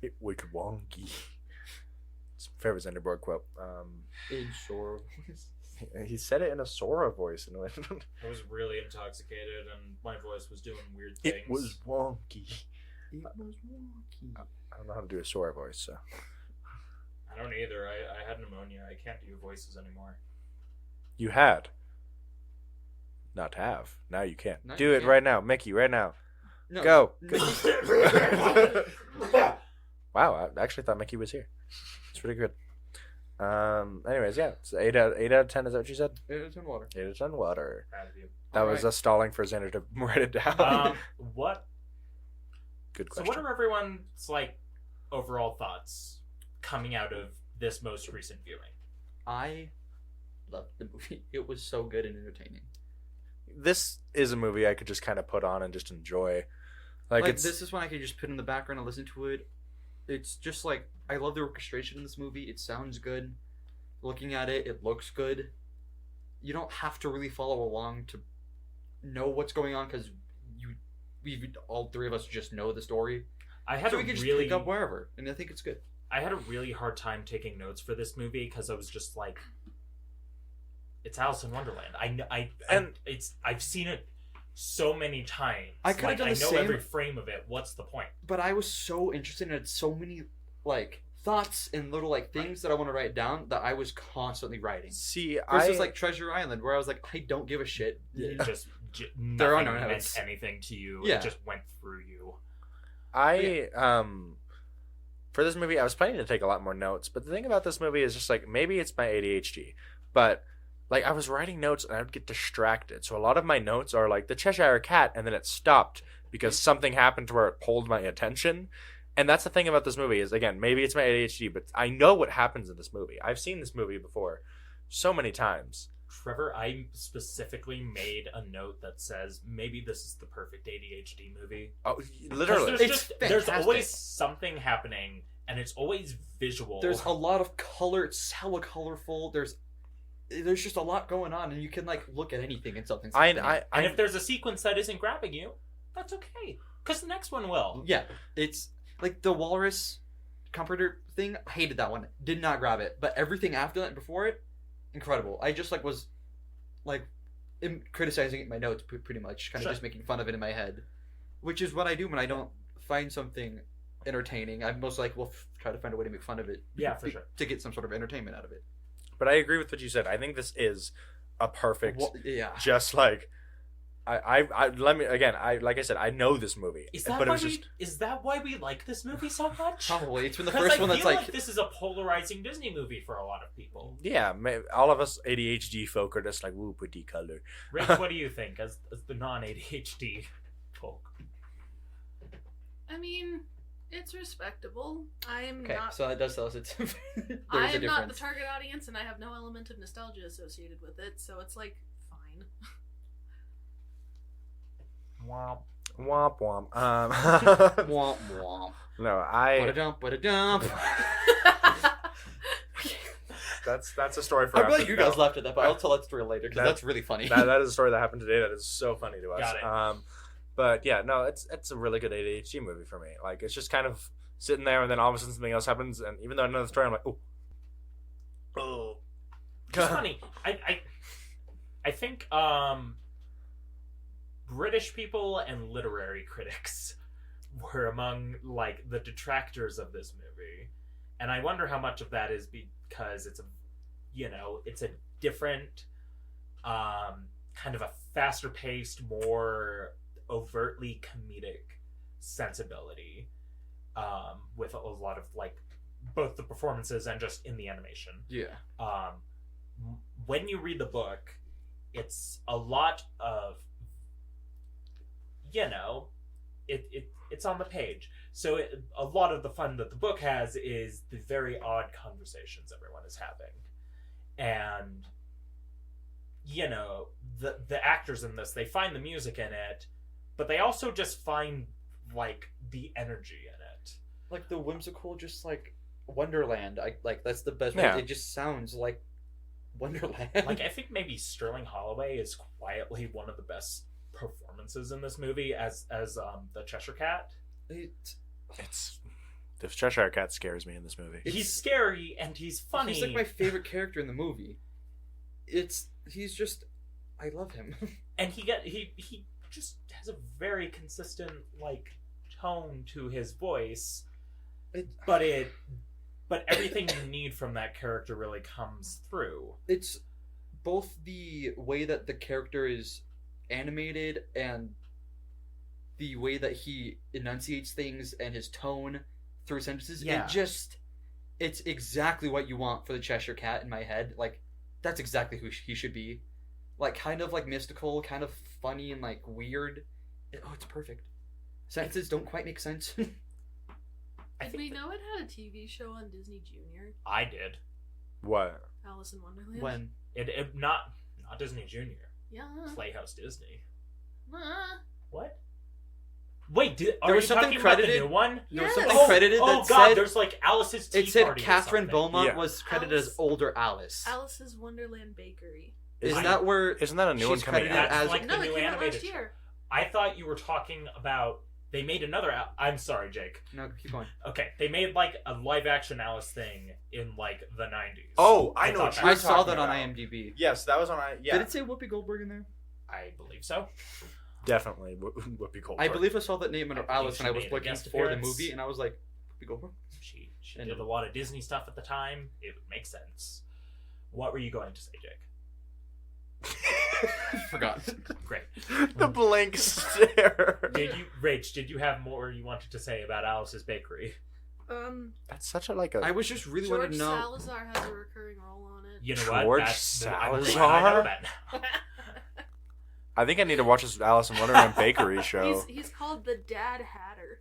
It was wonky. It's my favorite Zenderborg quote. In Sora. He said it in a Sora voice. And I was really intoxicated, and my voice was doing weird things. it was wonky. It was wonky. I don't know how to do a Sora voice, so. I don't either. I had pneumonia. I can't do voices anymore. You had. Not have. Now you can. Now Do you it can. right now. Mickey, right now. No. Go. No. Wow, I actually thought Mickey was here. It's pretty good. Anyways, yeah. It's 8 out of 10, is that what you said? It's in water. 8 out of 10 water. Proud of you. That was Alright. us stalling for Xander to write it down. What? Good So, question. what are everyone's like overall thoughts coming out of this most recent viewing? I loved the movie. It was so good and entertaining. This is a movie I could just kind of put on and just enjoy. Like it's this is one I could just put in the background and listen to it. It's just like I love the orchestration in this movie. It sounds good. Looking at it, it looks good. You don't have to really follow along to know what's going on because we all three of us just know the story. I had So a we can just really pick up wherever, and I think it's good. I had a really hard time taking notes for this movie because I was just like, it's Alice in Wonderland. I've seen it so many times. I could've like, done I the know same- every frame of it. What's the point? But I was so interested in it, so many like thoughts and little like things that I want to write down that I was constantly writing. see, Versus like Treasure Island, where I was like, I don't give a shit. You just There are nothing no meant notes. anything to you. Yeah. It just went through you. For this movie I was planning to take a lot more notes, but the thing about this movie is just like maybe it's my ADHD, but like I was writing notes and I would get distracted. So a lot of my notes are like the Cheshire Cat and then it stopped because something happened to where it pulled my attention. And that's the thing about this movie is again, maybe it's my ADHD, but I know what happens in this movie. I've seen this movie before so many times. Trevor, I specifically made a note that says maybe this is the perfect ADHD movie. Oh, 'Cause literally. It's there's fantastic. always something happening, and it's always visual. There's a lot of color. It's hella colorful. There's just a lot going on, and you can like look at anything and something's happening. and if there's a sequence that isn't grabbing you, that's okay, because the next one will. Yeah, it's like the walrus comforter thing. I hated that one. Did not grab it, but everything after that and before it, incredible. I just like was like criticizing it in my notes pretty much, kind of Sure. just making fun of it in my head, which is what I do when I don't find something entertaining. I'm most like will try to find a way to make fun of it. Yeah, for sure. To get some sort of entertainment out of it. But I agree with what you said. I think this is a perfect Well, yeah. just like I let me again. Like I said, I know this movie, Is that but it why was just is that why we like this movie so much? Probably. It's been the 'Cause first I one that's feel like, this is a polarizing Disney movie for a lot of people. yeah. All of us ADHD folk are just like woo pretty color. Rich, what do you think as the non-ADHD folk? I mean, it's respectable. I'm okay, not. so that does tell us it's there is I a am not the difference. target audience, and I have no element of nostalgia associated with it, so it's like fine. Womp. Womp womp. Womp womp. No, What a dump. that's a story for. I'm after glad you the guys film. laughed at that, but I'll tell that story later because That- that's really funny. That is a story that happened today that is so funny to us. Got it. But yeah, no, it's a really good ADHD movie for me. Like it's just kind of sitting there, and then all of a sudden something else happens, and even though I know the story, I'm like, oh, It's funny. I think British people and literary critics were among like the detractors of this movie, and I wonder how much of that is because it's a different kind of a faster paced, more overtly comedic sensibility with a lot of like both the performances and just in the animation. Yeah. When you read the book, it's a lot of it's on the page. So a lot of the fun that the book has is the very odd conversations everyone is having, and the actors in this, they find the music in it, but they also just find like the energy in it. Like the whimsical, just like Wonderland. I like that's the best Yeah. way. It just sounds like Wonderland. Like I think maybe Sterling Holloway is quietly one of the best performances in this movie as the Cheshire Cat. It- it's The Cheshire Cat scares me in this movie. He's scary and he's funny. He's like my favorite character in the movie. He's just, I love him. And he just has a very consistent like tone to his voice. But everything you need from that character really comes through. It's both the way that the character is animated and the way that he enunciates things and his tone through sentences. Yeah. It's exactly what you want for the Cheshire Cat in my head. Like, that's exactly who he should be. Like, kind of like mystical, kind of funny and like weird. It's perfect. Sentences don't quite make sense. Did we know it had a TV show on Disney Junior? I did. What? Alice in Wonderland? When It not Disney Junior. Yeah. Playhouse Disney. Ah. What? Wait, are There was you something talking about credited- the new one? there was Yes. something credited Oh that god, said there's like Alice's Tea it said Party or Catherine something. Beaumont Yeah. was credited as Alice- older Alice. Alice's Wonderland Bakery. Is I- that where Isn't that a new one she's coming credited out? That's as like no, the it new came out animated last show. year. I thought you were talking about they made another. I'm sorry, Jake. No, keep going. Okay, they made like a live action Alice thing in like the 90s. Oh, I know thought what that- you're I saw talking that on about. IMDb. Yes, that was on. Did it say Whoopi Goldberg in there? I believe so. Definitely Whoopi Goldberg. I believe I saw that name under I think Alice she when I was made a looking guest for the appearance. movie, and I was like, Whoopi Goldberg? She And- did a lot of Disney stuff at the time. It would make sense. What were you going to say, Jake? Forgot. Great. The blank stare. Did you have more you wanted to say about Alice's Bakery? That's such a like a. I was just really wanting George to know. Salazar has a recurring role on it. You know George what? I'm glad I know that now. I think I need to watch this Alice in Wonderland bakery show. He's called the Dad Hatter.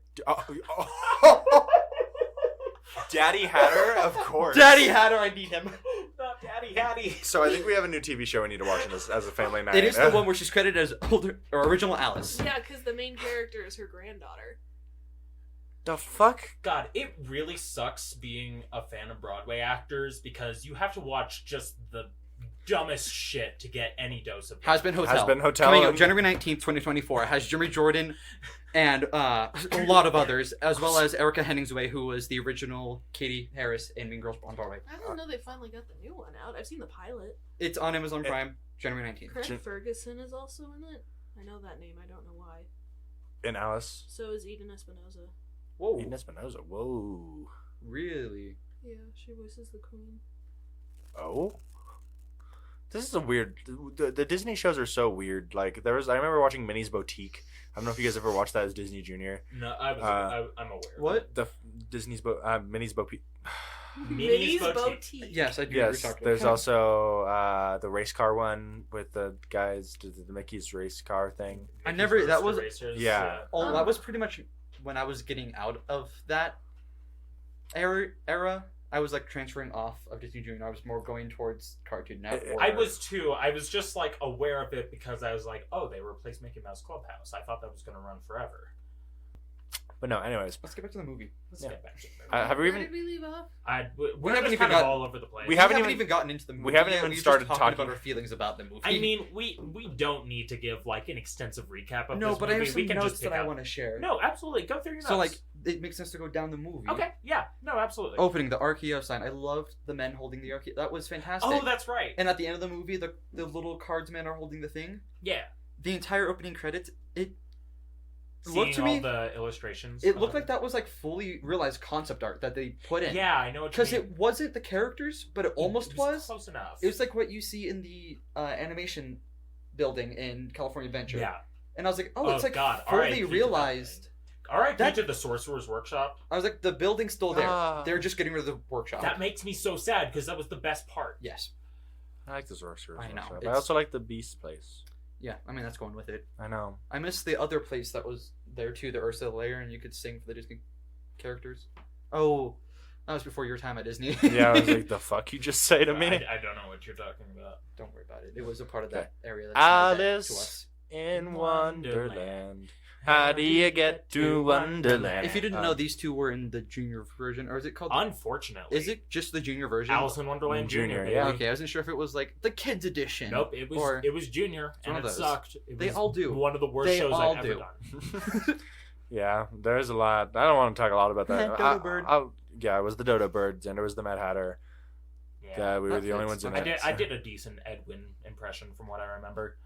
Daddy Hatter, of course. Daddy Hatter, I need him. Not Daddy Hattie. So I think we have a new TV show we need to watch in this as a family night. It is the one where she's credited as older or original Alice. Yeah, because the main character is her granddaughter. The fuck? God, it really sucks being a fan of Broadway actors because you have to watch just the dumbest shit to get any dose of. Has Been Hotel. Has Been Hotel Coming out and- January 19th, 2024. It has Jimmy Jordan and a lot of others, as well as Erica Henningsway, who was the original Katie Harris in Mean Girls on Broadway. I didn't know they finally got the new one out. I've seen the pilot. It's on Amazon Prime, January 19th. Craig Ferguson is also in it. I know that name. I don't know why. In Alice. So is Eden Espinosa. Whoa. Eden Espinosa. Whoa. Really? Yeah, she voices the queen. Oh. This is a weird. The Disney shows are so weird. Like I remember watching Minnie's Boutique. I don't know if you guys ever watched that as Disney Junior. No, I'm aware. What? The Disney's Minnie's Boutique. Minnie's Boutique. Yes, I do. know what Yes, you're talking there's about. also the race car one with the guys, the Mickey's race car thing. I never- that was- Yeah. Oh, that was pretty much when I was getting out of that era. I was like transferring off of Disney Junior. I was more going towards Cartoon Network. I was too. I was just like aware of it because I was like, oh, they replaced Mickey Mouse Clubhouse. I thought that was going to run forever. But no, anyways, Let's get back to the movie. Let's Yeah. get back to it. have we Where even? did we leave off? We're haven't just even kind of got- all over the place. We We haven't haven't even- even gotten into the movie. we haven't yet. even We're just started talking talking- about our feelings about the movie. I mean, we don't need to give like an extensive recap of no, this but movie. I have some we can notes just that pick I out. want to share. No, absolutely. Go through your notes. So like, it makes sense to go down the movie. okay, yeah, no, absolutely. Opening the Archeo sign. I loved the men holding the Archeo. That was fantastic. Oh, that's right. And at the end of the movie, the little cardsmen are holding the thing. Yeah. The entire opening credits, it Seeing looked to all me. the illustrations. It looked like that was like fully realized concept art that they put in. Yeah, I know what you Because mean. it wasn't the characters, but it almost was. close enough. It was like what you see in the animation building in California Adventure. yeah. And I was like, oh, it's like God, fully R.I.P. to that realized. thing. R.I.P. That- to the Sorcerer's Workshop. I was like, the building's still there. Ah. They're just getting rid of the workshop. That makes me so sad because that was the best part. Yes. I like the Sorcerer's I know, Workshop. I it's- also like the Beast place. Yeah, I mean, that's going with it. I know. I miss the other place that was there too, the Ursula Lair, and you could sing for the Disney characters. Oh, that was before your time at Disney. Yeah, I was like, the fuck you just say to me? I don't know what you're talking about. Don't worry about it. It was a part of that area. Alice. To us. In Wonderland. How do you get to Wonderland? If you didn't know, these two were in the junior version, or is it called? Unfortunately. Is it just the junior version? Alice in Wonderland Junior, Junior? yeah. baby. Okay, I wasn't sure if it was like the kids edition. Nope, it was Or Junior, one and of it those. sucked. It They was all do. One of the worst They shows all I've ever do. done. Yeah, there's a lot. I don't want to talk a lot about that. Dodo bird. Yeah, it was the Dodo Birds, and it was the Mad Hatter. Yeah, we were the only ones in it. I did a decent Edwin impression from what I remember.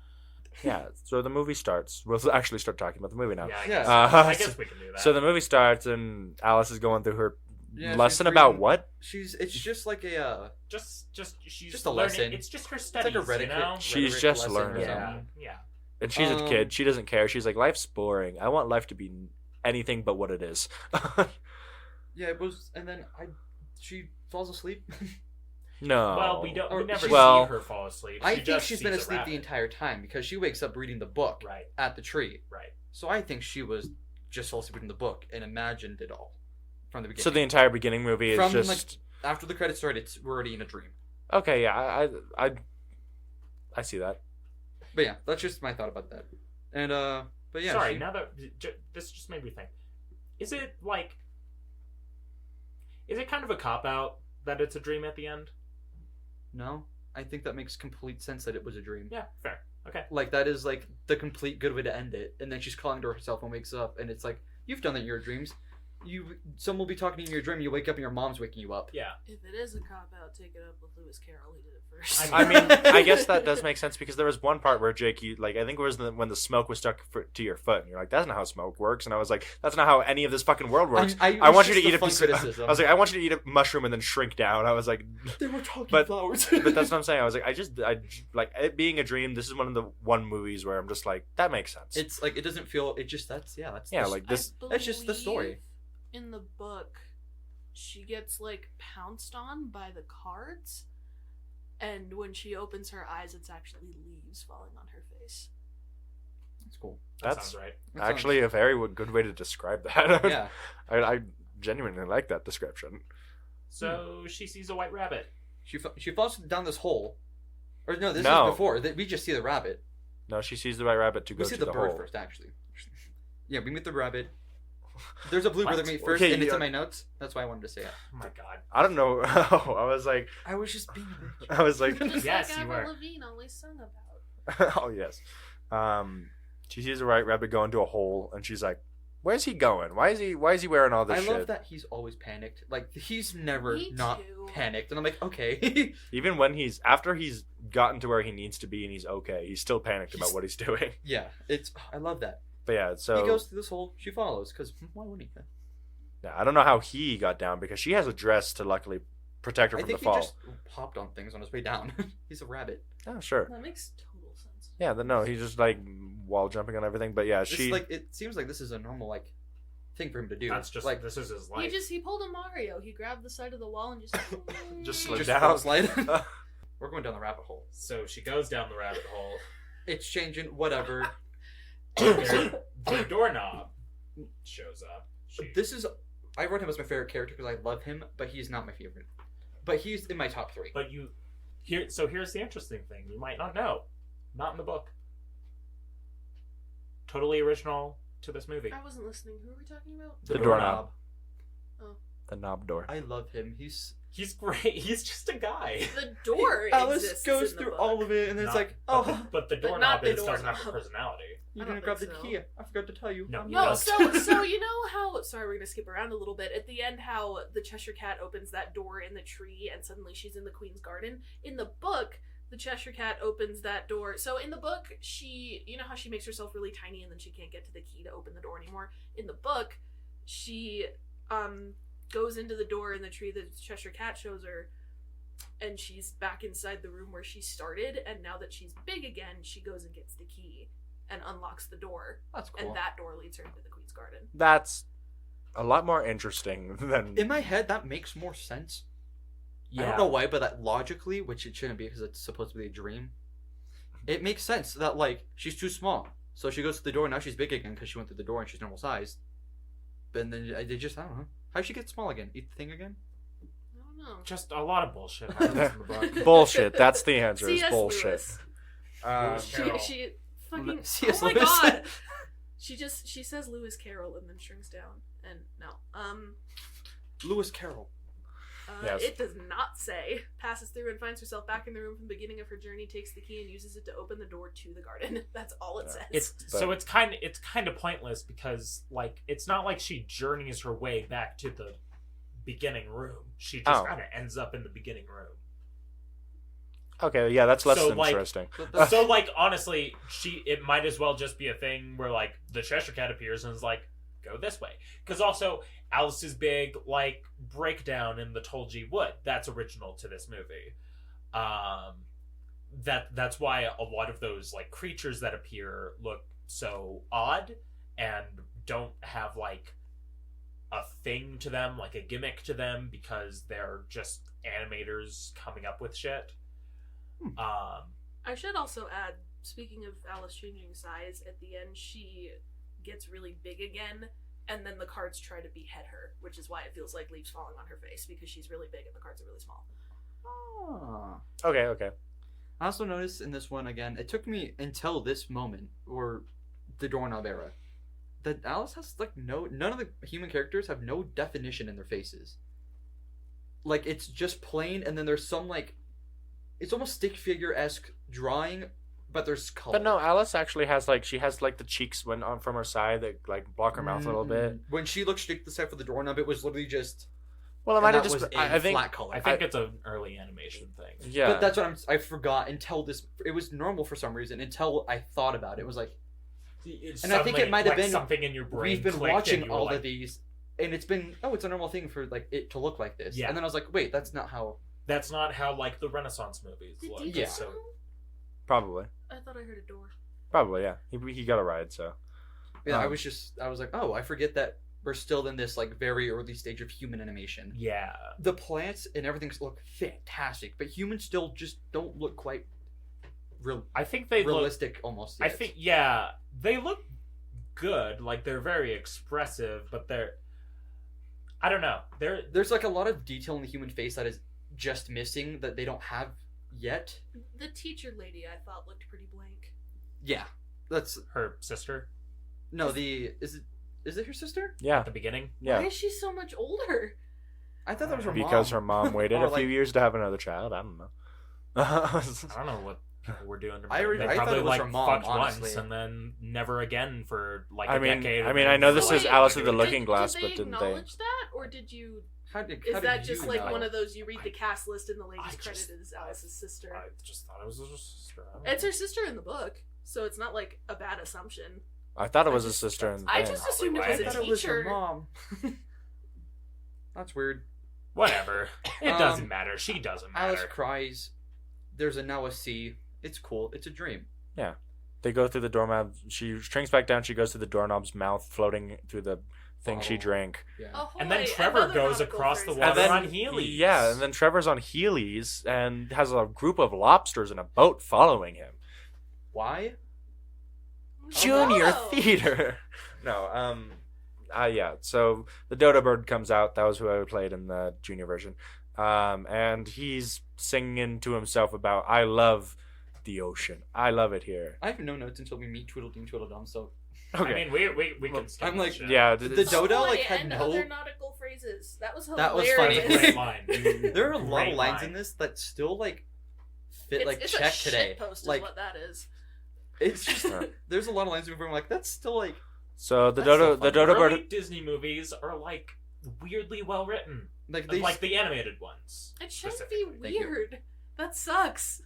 Yeah, so the movie starts. We'll actually start talking about the movie now. Yeah, I guess we can do that. So the movie starts, and Alice is going through her Yeah, lesson she's about reading- what? It's just like a she's just a learning. lesson. It's just her it's studies, like a you know? She's rhetoric just lesson or learning. Yeah, something. yeah. And she's a Um, kid. She doesn't care. She's like, life's boring. I want life to be anything but what it is. Yeah, it was, and then she falls asleep. No. Well, we Or never well- see her fall asleep. I She think just she's sees been a asleep the rabbit. entire time because she wakes up reading the book Right, at the tree. right. So I think she was just fell asleep reading the book and imagined it all from the beginning. So the entire beginning movie is From, just after the credits started, we're already in a dream. okay. Yeah, I see that. But yeah, that's just my thought about that. And but yeah, Sorry, she- now that this just made me think. Is it kind of a cop out that it's a dream at the end? no, I think that makes complete sense that it was a dream. Yeah, fair. Okay. Like that is like the complete good way to end it. And then she's calling to herself and wakes up, and it's like you've done that in your dreams. Someone will be talking to you in your dream. You wake up and your mom's waking you up. Yeah. If it is a cop out, take it up with Lewis Carroll. He did it first. I mean, I guess that does make sense because there was one part where Jake, I think it was when the smoke was stuck to your foot, and you're like, "That's not how smoke works." And I was like, "That's not how any of this fucking world works." I want you to eat a piece. I was like, "I want you to eat a mushroom and then shrink down." I was like, they were talking but- flowers. "But that's what I'm saying." I was like, I like it being a dream. This is one of the movies where I'm just like, that makes sense. It's like it doesn't feel. It just that's yeah, the- like this. That's just the story. believe In the book, she gets like pounced on by the cards, and when she opens her eyes, it's actually leaves falling on her face. That's cool. That That's sounds right. That actually a very good way to describe that. sounds- yeah. I genuinely like that description. So she sees a white rabbit. She falls down this hole, or no, this No. is before. We just see the rabbit. No, she sees the white rabbit to We go see to the the bird hole. first, actually. Yeah, we meet the rabbit. There's a blooper What? that we meet first, Okay, and it's yeah. in my notes. That's why I wanted to say it. Oh my god. I don't know. I was like, I was just being a bitch. I was like, Just Yes, like you Avril were. Lavigne always sung about. oh yes. She sees the white rabbit go into a hole, and she's like, "Where's he going? Why is he wearing all this I shit?" love that he's always panicked. Like he's never Me not too. panicked, and I'm like, okay. Even when after he's gotten to where he needs to be and he's okay, he's still panicked about what he's doing. Yeah, I love that. But yeah, so He goes through this hole. She follows because why wouldn't he? yeah, I don't know how he got down because she has a dress to luckily protect her I from think the he fall. just hopped on things on his way down. He's a rabbit. Oh sure. That makes total sense. Yeah, no, he's just like wall jumping on everything. But yeah, It's she. like it seems like this is a normal like thing for him to do. That's just like this is his life. He pulled a Mario. He grabbed the side of the wall and just Just just slid down. fall slide. We're going down the rabbit hole. So she goes down the rabbit hole. It's changing. Whatever. The doorknob shows up. This is. I wrote him as my favorite character because I love him, but he's not my favorite. But he's in my top 3. But here's the interesting thing. You might not know. Not in the book. Totally original to this movie. I wasn't listening. Who are we talking about? The doorknob. Oh. The knob door. I love him. He's He's great. He's just a guy. The door Alice exists goes in the through book. all of it, and then it's Not- like, but oh, but the But doorknob not the doesn't have a doorknob. personality. you're I gonna don't grab the think so. key. I forgot to tell you. No. No, Yes. so you know how sorry we're gonna skip around a little bit. At the end how the Cheshire Cat opens that door in the tree and suddenly she's in the Queen's garden. In the book, the Cheshire Cat opens that door. So in the book, you know how she makes herself really tiny and then she can't get to the key to open the door anymore? In the book, she goes into the door in the tree the Cheshire Cat shows her, and she's back inside the room where she started, and now that she's big again, she goes and gets the key and unlocks the door. That's cool. And that door leads her into the Queen's garden. That's a lot more interesting than. In my head, that makes more sense. I don't know why, but that logically, which it shouldn't be because it's supposed to be a dream, it makes sense that like she's too small, so she goes to the door. Now she's big again because she went through the door and she's normal size. But then they just I don't know how did she get small again. Eat the thing again. I don't know. Just a lot of bullshit happens in the book. Bullshit. That's the answer. Is C.S. bullshit. Lewis. Lewis Carroll. She fucking C.S. oh my Lewis. god. She says Lewis Carroll and then shrinks down and no. Lewis Carroll. Yes. It does not say. Passes through and finds herself back in the room from the beginning of her journey, takes the key and uses it to open the door to the garden. That's all it says. It's kind of pointless because like it's not like she journeys her way back to the beginning room. She just kind of ends up in the beginning room. Okay, yeah, that's less So, like, interesting. So like honestly, it might as well just be a thing where like the Cheshire Cat appears and is like, go this way. Because also Alice's big like breakdown in the Tolji Wood, that's original to this movie. That's why a lot of those like creatures that appear look so odd and don't have like a thing to them, like a gimmick to them, because they're just animators coming up with shit. I should also add, speaking of Alice changing size, at the end she gets really big again, and then the cards try to behead her, which is why it feels like leaves falling on her face, because she's really big and the cards are really small. Okay. I also noticed in this one, again, it took me until this moment, or the doorknob era, that Alice has, like, none of the human characters have no definition in their faces. Like, it's just plain, and then there's some, like, it's almost stick figure-esque drawing, but there's color. But no, Alice actually has like the cheeks when on from her side that like block her mouth a little bit. When she looked straight to the side for the doorknob, it was literally just. Well, it and might have that just. was in I think. flat color. I think it's an early animation thing. Yeah. But that's what I forgot until this. It was normal for some reason until I thought about it. It was like. And I think it might have been something in your brain. We've been clicked and watching you were all like, of these, and it's been it's a normal thing for like it to look like this. Yeah. And then I was like, wait, that's not how. That's not how like the Renaissance movies Did look. DJ Yeah. So know? Probably. I thought I heard a door. Probably, yeah. He got a ride, so. Yeah, I was like, oh, I forget that we're still in this like very early stage of human animation. yeah, The plants and everything look fantastic, but humans still just don't look quite real. I think they look. Realistic almost. I yet. think they look good. Like they're very expressive, but I don't know. there's like a lot of detail in the human face that is just missing that they don't have yet. The teacher lady I thought looked pretty blank. Yeah, that's Her sister no. Is it her sister? Yeah. at the beginning. Yeah. Why is she so much older? I thought that was her Because mom. her mom waited Or, a few like- years to have another child. I don't know. I don't know what people were doing. I They thought probably it was like her mom, fucked honestly. once and then never again for like a I mean, decade. I know this Oh, is wait, Alice with the did- Looking Glass, did but they didn't they? acknowledge that, or did you? How Is did that just you like know? one of those you read the cast list and the lady's I just- credited as Alice's sister? I just thought it was her sister. I don't know. It's her sister in the book, so it's not like a bad assumption. I thought it was I his just- sister in the I thing. just assumed it Probably was why a I thought it was her teacher. mom. That's weird. Whatever. It Um, doesn't matter. She doesn't matter. Alice cries. There's now a sea. It's cool. It's a dream. They go through the doorknob. She shrinks back down. She goes through the doorknob's mouth, floating through the thing she Oh. drank. Yeah. Ahoy, And then Trevor another goes nautical across the phrase. water And then on Heelys. Yeah, and then Trevor's on Heelys and has a group of lobsters in a boat following him. Why? Junior Oh. theater. No, yeah. So the Dodo Bird comes out. That was who I played in the junior version. And he's singing to himself about, I love the ocean. I love it here. I have no notes until we meet Tweedledee and Tweedledum, so Okay. I mean, we can skip I'm this like- shit. yeah, the Dodo Ahoy, like had and no. other nautical phrases. That was That was hilarious. funny. Great line. There are a lot of Great lines line. in this that still like fit It's, like it's check a today. shit post, Like is what that is. it's just Yeah. there's a lot of lines where I'm like that's still like So the That's so Dodo, the funny. Dodo Early Bird. Disney movies are like weirdly well written, like they like the animated ones. It shouldn't be specifically. Thank you. weird. That sucks.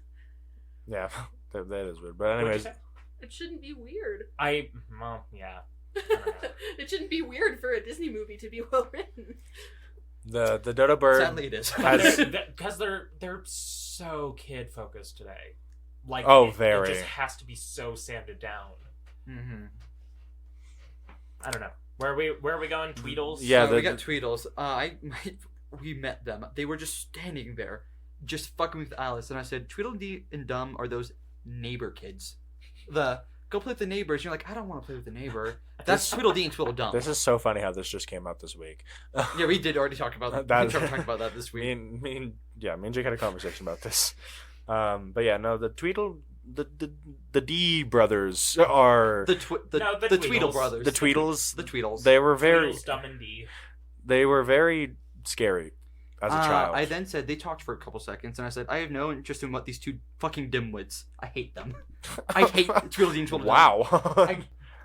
Yeah, that is weird. But What'd you anyways, say? It shouldn't be weird. Well, yeah. don't know. It shouldn't be weird for a Disney movie to be well written. the Dodo Bird. sadly it is. Has- Because they're so kid focused today. Like Oh, it very. just has to be so sanded down. Mm-hmm. I don't know. Where are we going? Tweedles? Yeah, we the- got Tweedles. We met them. They were just standing there, just fucking with Alice, and I said, Tweedledee and Dum are those neighbor kids. Go play with the neighbors. You're like, I don't want to play with the neighbor. That's Tweedledee and Tweedledum. This is so funny how this just came out this week. Yeah, we did already talk about that. That- We talked about that this week. me and Jake had a conversation about this. But yeah, no, the D brothers are The Tweedles. Tweedle brothers. the Tweedles. The Tweedles. They were very Tweedles, Dumb and D. they were very scary. as a child. I then said they talked for a couple seconds, and I said I have no interest in what these two fucking dimwits. I hate them. I hate trilogy and children. Wow.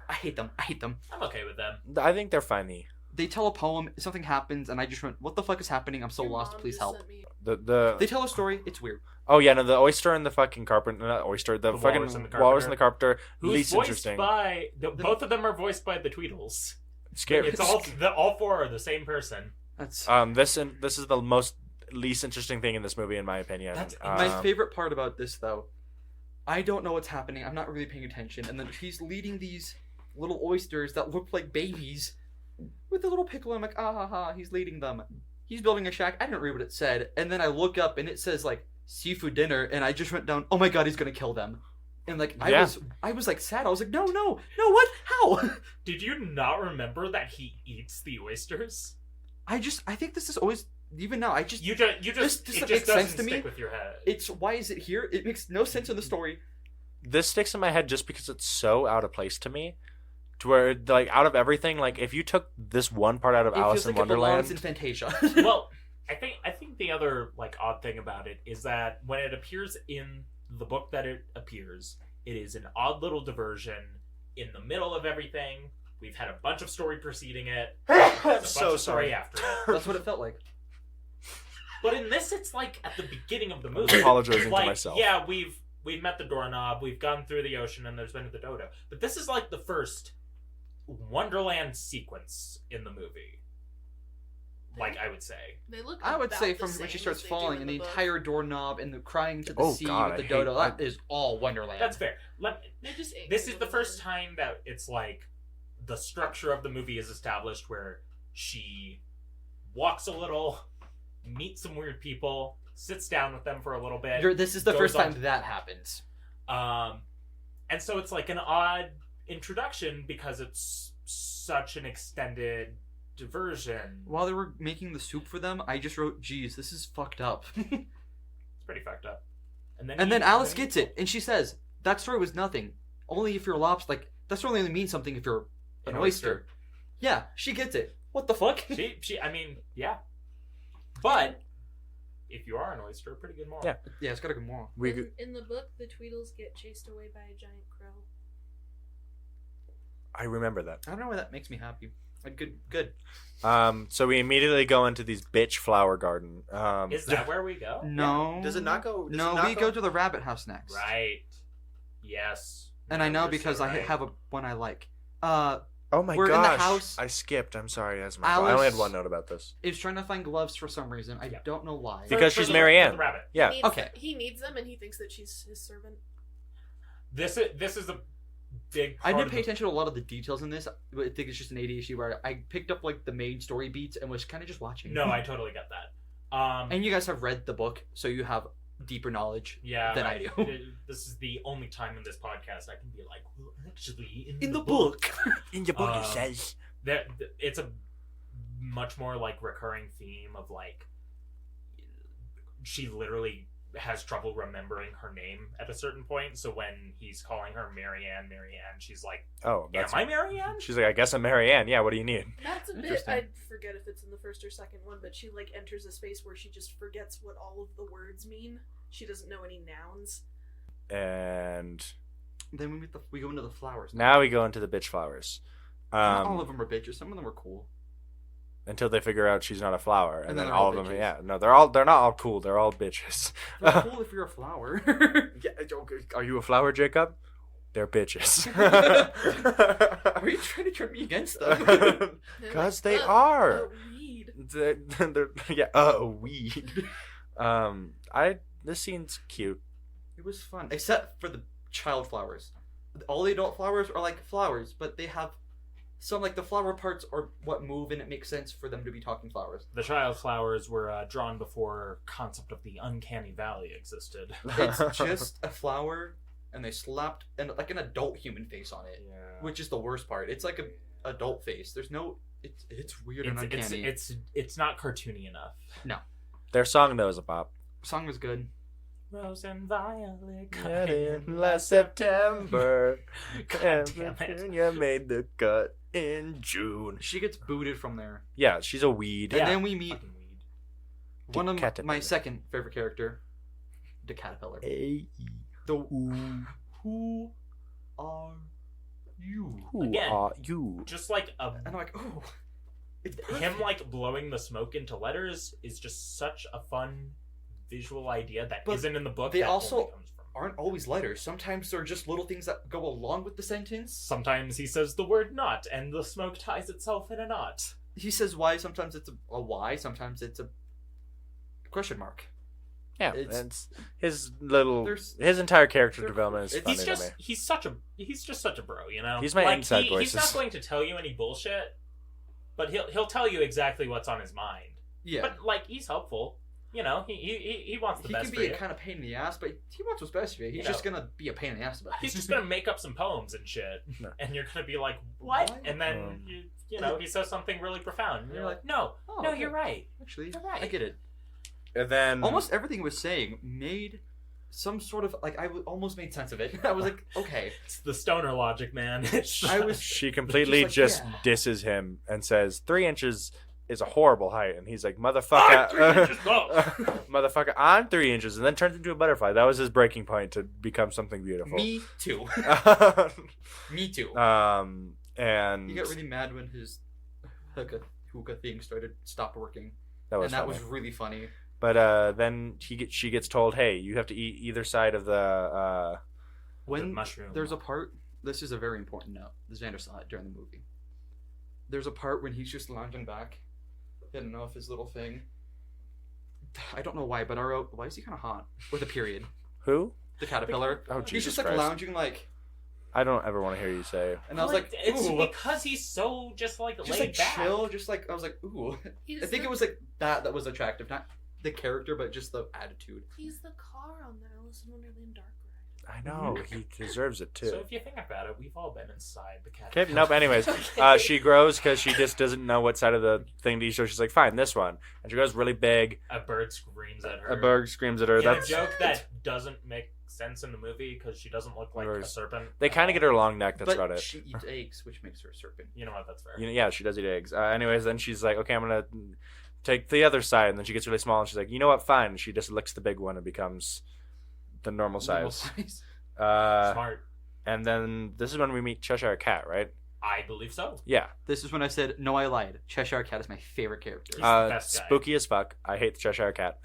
I hate them. I hate them. I'm okay with them. I think they're funny. They tell a poem, something happens, and I just went, "What the fuck is happening? I'm so Your lost. mom Please just help." sent me- The They tell a story. It's weird. oh yeah, no, the oyster and the fucking carpenter, not oyster, the fucking walrus and the walrus and the carpenter. Who's Least voiced interesting. by both of them are voiced by the Tweedles. Scary. It's all four are the same person. That's This is the most least interesting thing in this movie, in my opinion. That's- my favorite part about this, though. I don't know what's happening. I'm not really paying attention, and then he's leading these little oysters that look like babies with a little pickle. I'm like, ah ha ha. He's leading them. He's building a shack. I didn't read what it said, and then I look up and it says like seafood dinner, and I just went down. Oh my god, he's gonna kill them. And like Yeah. I was like sad. I was like, no, what? How? Did you not remember that he eats the oysters? I think this is always even now. I just You just This it doesn't just make doesn't sense to me. stick with your head. it's why is it here? It makes no sense in the story. This sticks in my head just because it's so out of place to me. To where, like, out of everything, like, if you took this one part out of It Alice feels in like it belongs Wonderland, in Fantasia. Well, I think the other like odd thing about it is that when it appears in the book that it appears, it is an odd little diversion in the middle of everything. We've had a bunch of story preceding it. There's a bunch so of story sorry. after it. That's what it felt like. But in this, it's like at the beginning of the movie. I'm apologizing like, to myself. Yeah, we've met the doorknob, we've gone through the ocean, and there's been the dodo. But this is like the first Wonderland sequence in the movie. Like I would say. They look. I would about say the from when she same starts as they do falling in and the book. entire doorknob and the crying to the Oh, sea God, with the I dodo, hate- that is all Wonderland. That's fair. They're just angry This is the with first them. time that it's like the structure of the movie is established where she walks a little, meets some weird people, sits down with them for a little bit. This is the goes first on- time that happens. And so it's like an odd introduction because it's such an extended diversion. While they were making the soup for them, I just wrote, geez, this is fucked up. It's pretty fucked up. And And then Alice you- gets it, and she says, that story was nothing. Only if you're a lobster, like, that story only means something if you're an oyster. Yeah, she gets it. What the fuck? She, I mean, yeah. But if you are an oyster, pretty good moral. Yeah. Yeah, it's got a good moral. In the book, the Tweedles get chased away by a giant crow. I remember that. I don't know why that makes me happy. Like, good. So we immediately go into these bitch flower garden. Is that where we go? No. Does it not go? No, we go to the rabbit house next. Right. Yes. And I know You're because so I right. have one I like. Oh my We're gosh! in the house. I skipped. I'm sorry. That's my fault. I only had one note about this. Is trying to find gloves for some reason. I Yeah. don't know why. Because she's Mary Ann. the rabbit. Yeah. He needs them, and he thinks that she's his servant. This is a big. I part didn't of pay the- attention to a lot of the details in this. But I think it's just an ADHD where I picked up like the main story beats and was kind of just watching. No, I totally get that. And you guys have read the book, so you have deeper knowledge Yeah, than right. I do. This is the only time in this podcast I can be like, well, actually, In the book. In your book it says. that it's a much more like recurring theme of like she literally has trouble remembering her name at a certain point. So when he's calling her Mary Ann, she's like, Oh, "Am that's. I Mary Ann?" She's like, I guess I'm Mary Ann. Yeah. What do you need? That's a bit. Interesting. I forget if it's in the first or second one, but she like enters a space where she just forgets what all of the words mean. She doesn't know any nouns. And Then we go into the flowers. now we go into the bitch flowers. Not all of them are bitches. Some of them are cool. Until they figure out she's not a flower, and, And then then all they're of them. all bitches. Yeah. No, they're not all cool. They're all bitches. They're cool if you're a flower. Yeah, are you a flower, Jacob? They're bitches. Are you trying to turn me against them? They're Because like, they are. a weed. A weed. This scene's cute. It was fun, except for the child flowers. All the adult flowers are like flowers, but they have some like the flower parts are what move, and it makes sense for them to be talking flowers. The child flowers were drawn before concept of the uncanny valley existed. It's just a flower, and they slapped like an adult human face on it, Yeah. which is the worst part. It's like a adult face. There's no. It's weird and uncanny. It's not cartoony enough. Their song though is a bop. Song was good. Rose and violet. Cut in last September. God damn it. California made the cut in June. She gets booted from there, Yeah, she's a weed. and Yeah. then we meet Fucking weed. One of my caterpillar. second favorite character, the caterpillar. Hey. The who are you? Who Again. are you? Just like a And I'm like, oh, it's him perfect. like blowing the smoke into letters is just such a fun visual idea that But not in the book. they that also- only comes from. aren't always letters. Sometimes they're just little things that go along with the sentence. Sometimes he says the word "not," and the smoke ties itself in a knot. He says Y. Sometimes it's a Y. Sometimes it's a question mark. Yeah, It's- it's his little There's- his entire character they're- development is it's- funny He's to just me. he's just such a bro, you know. He's my like, inside He's voices. not going to tell you any bullshit, but he'll tell you exactly what's on his mind. Yeah. But like he's helpful, you know. He wants the He best can for be you. a kind of pain in the ass, but he wants what's best for you. He's You just know. gonna be a pain in the ass about it. He's just gonna make up some poems and shit, No. and you're gonna be like, "What?" Why? And then you know he says something really profound, and you're like, "No, Oh, no, okay. you're right." Actually, You're right. I get it. And then Almost everything he was saying made some sort of like almost made sense of it. I was like, okay. It's the stoner logic, man. It's I was she completely just like, disses him and says 3 inches is a horrible height, and he's like, motherfucker, 3 inches, go. motherfucker, I'm 3 inches, and then turns into a butterfly. That was his breaking point to become something beautiful. me too. Me too. And He got really mad when his hookah thing stopped working, that was and that funny. was really funny. But then she gets told, hey, you have to eat either side of the When mushroom. there's a part, this is a very important note. Xander saw it during the movie. There's a part when he's just lounging back, hitting off his little thing. I don't know why, but I wrote, why is he kind of hot with a period? who? The caterpillar. Oh, He's Jesus just like Christ. lounging, like, I don't ever want to hear you say. and I was like, it's ooh, because he's so just like just laid like back. chill, just like I was like, ooh. He's I think the, it was like that was attractive, not the character, but just the attitude. He's the car on the Alice in Wonderland dark ride. I know, he deserves it too. So if you think about it, we've all been inside the cat. Okay, nope. Anyways, she grows because she just doesn't know what side of the thing to eat. So she's like, "Fine, this one." And she grows really big. A bird screams at her. A bird screams at her. In That's a joke that doesn't make sense in the movie because she doesn't look like a Birds. serpent. they kind of get her long neck. That's but about it. she eats eggs, which makes her a serpent. You know what? That's fair. You know, yeah, she does eat eggs. Anyways, then she's like, "Okay, I'm gonna take the other side." And then she gets really small, and she's like, "You know what? Fine." And she just licks the big one and becomes the normal size. Smart. And then this is when we meet Cheshire Cat, right? I believe so. Yeah. This is when I said, no, I lied. Cheshire Cat is my favorite character. He's the best guy. Spooky as fuck. I hate the Cheshire Cat.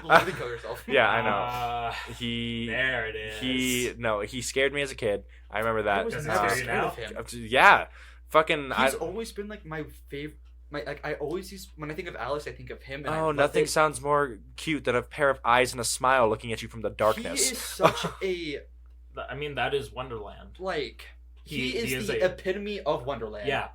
Literally kill yourself. Yeah, I know. He There it is. he scared me as a kid. I remember that. I was Does he never scare you scared now? of him. Yeah, fucking. He's always been like my favorite. I always use when I think of Alice, I think of him. And I love nothing it. sounds more cute than a pair of eyes and a smile looking at you from the darkness. He is such a I mean, that is Wonderland. like. He He is is the a- epitome of Wonderland. Yeah.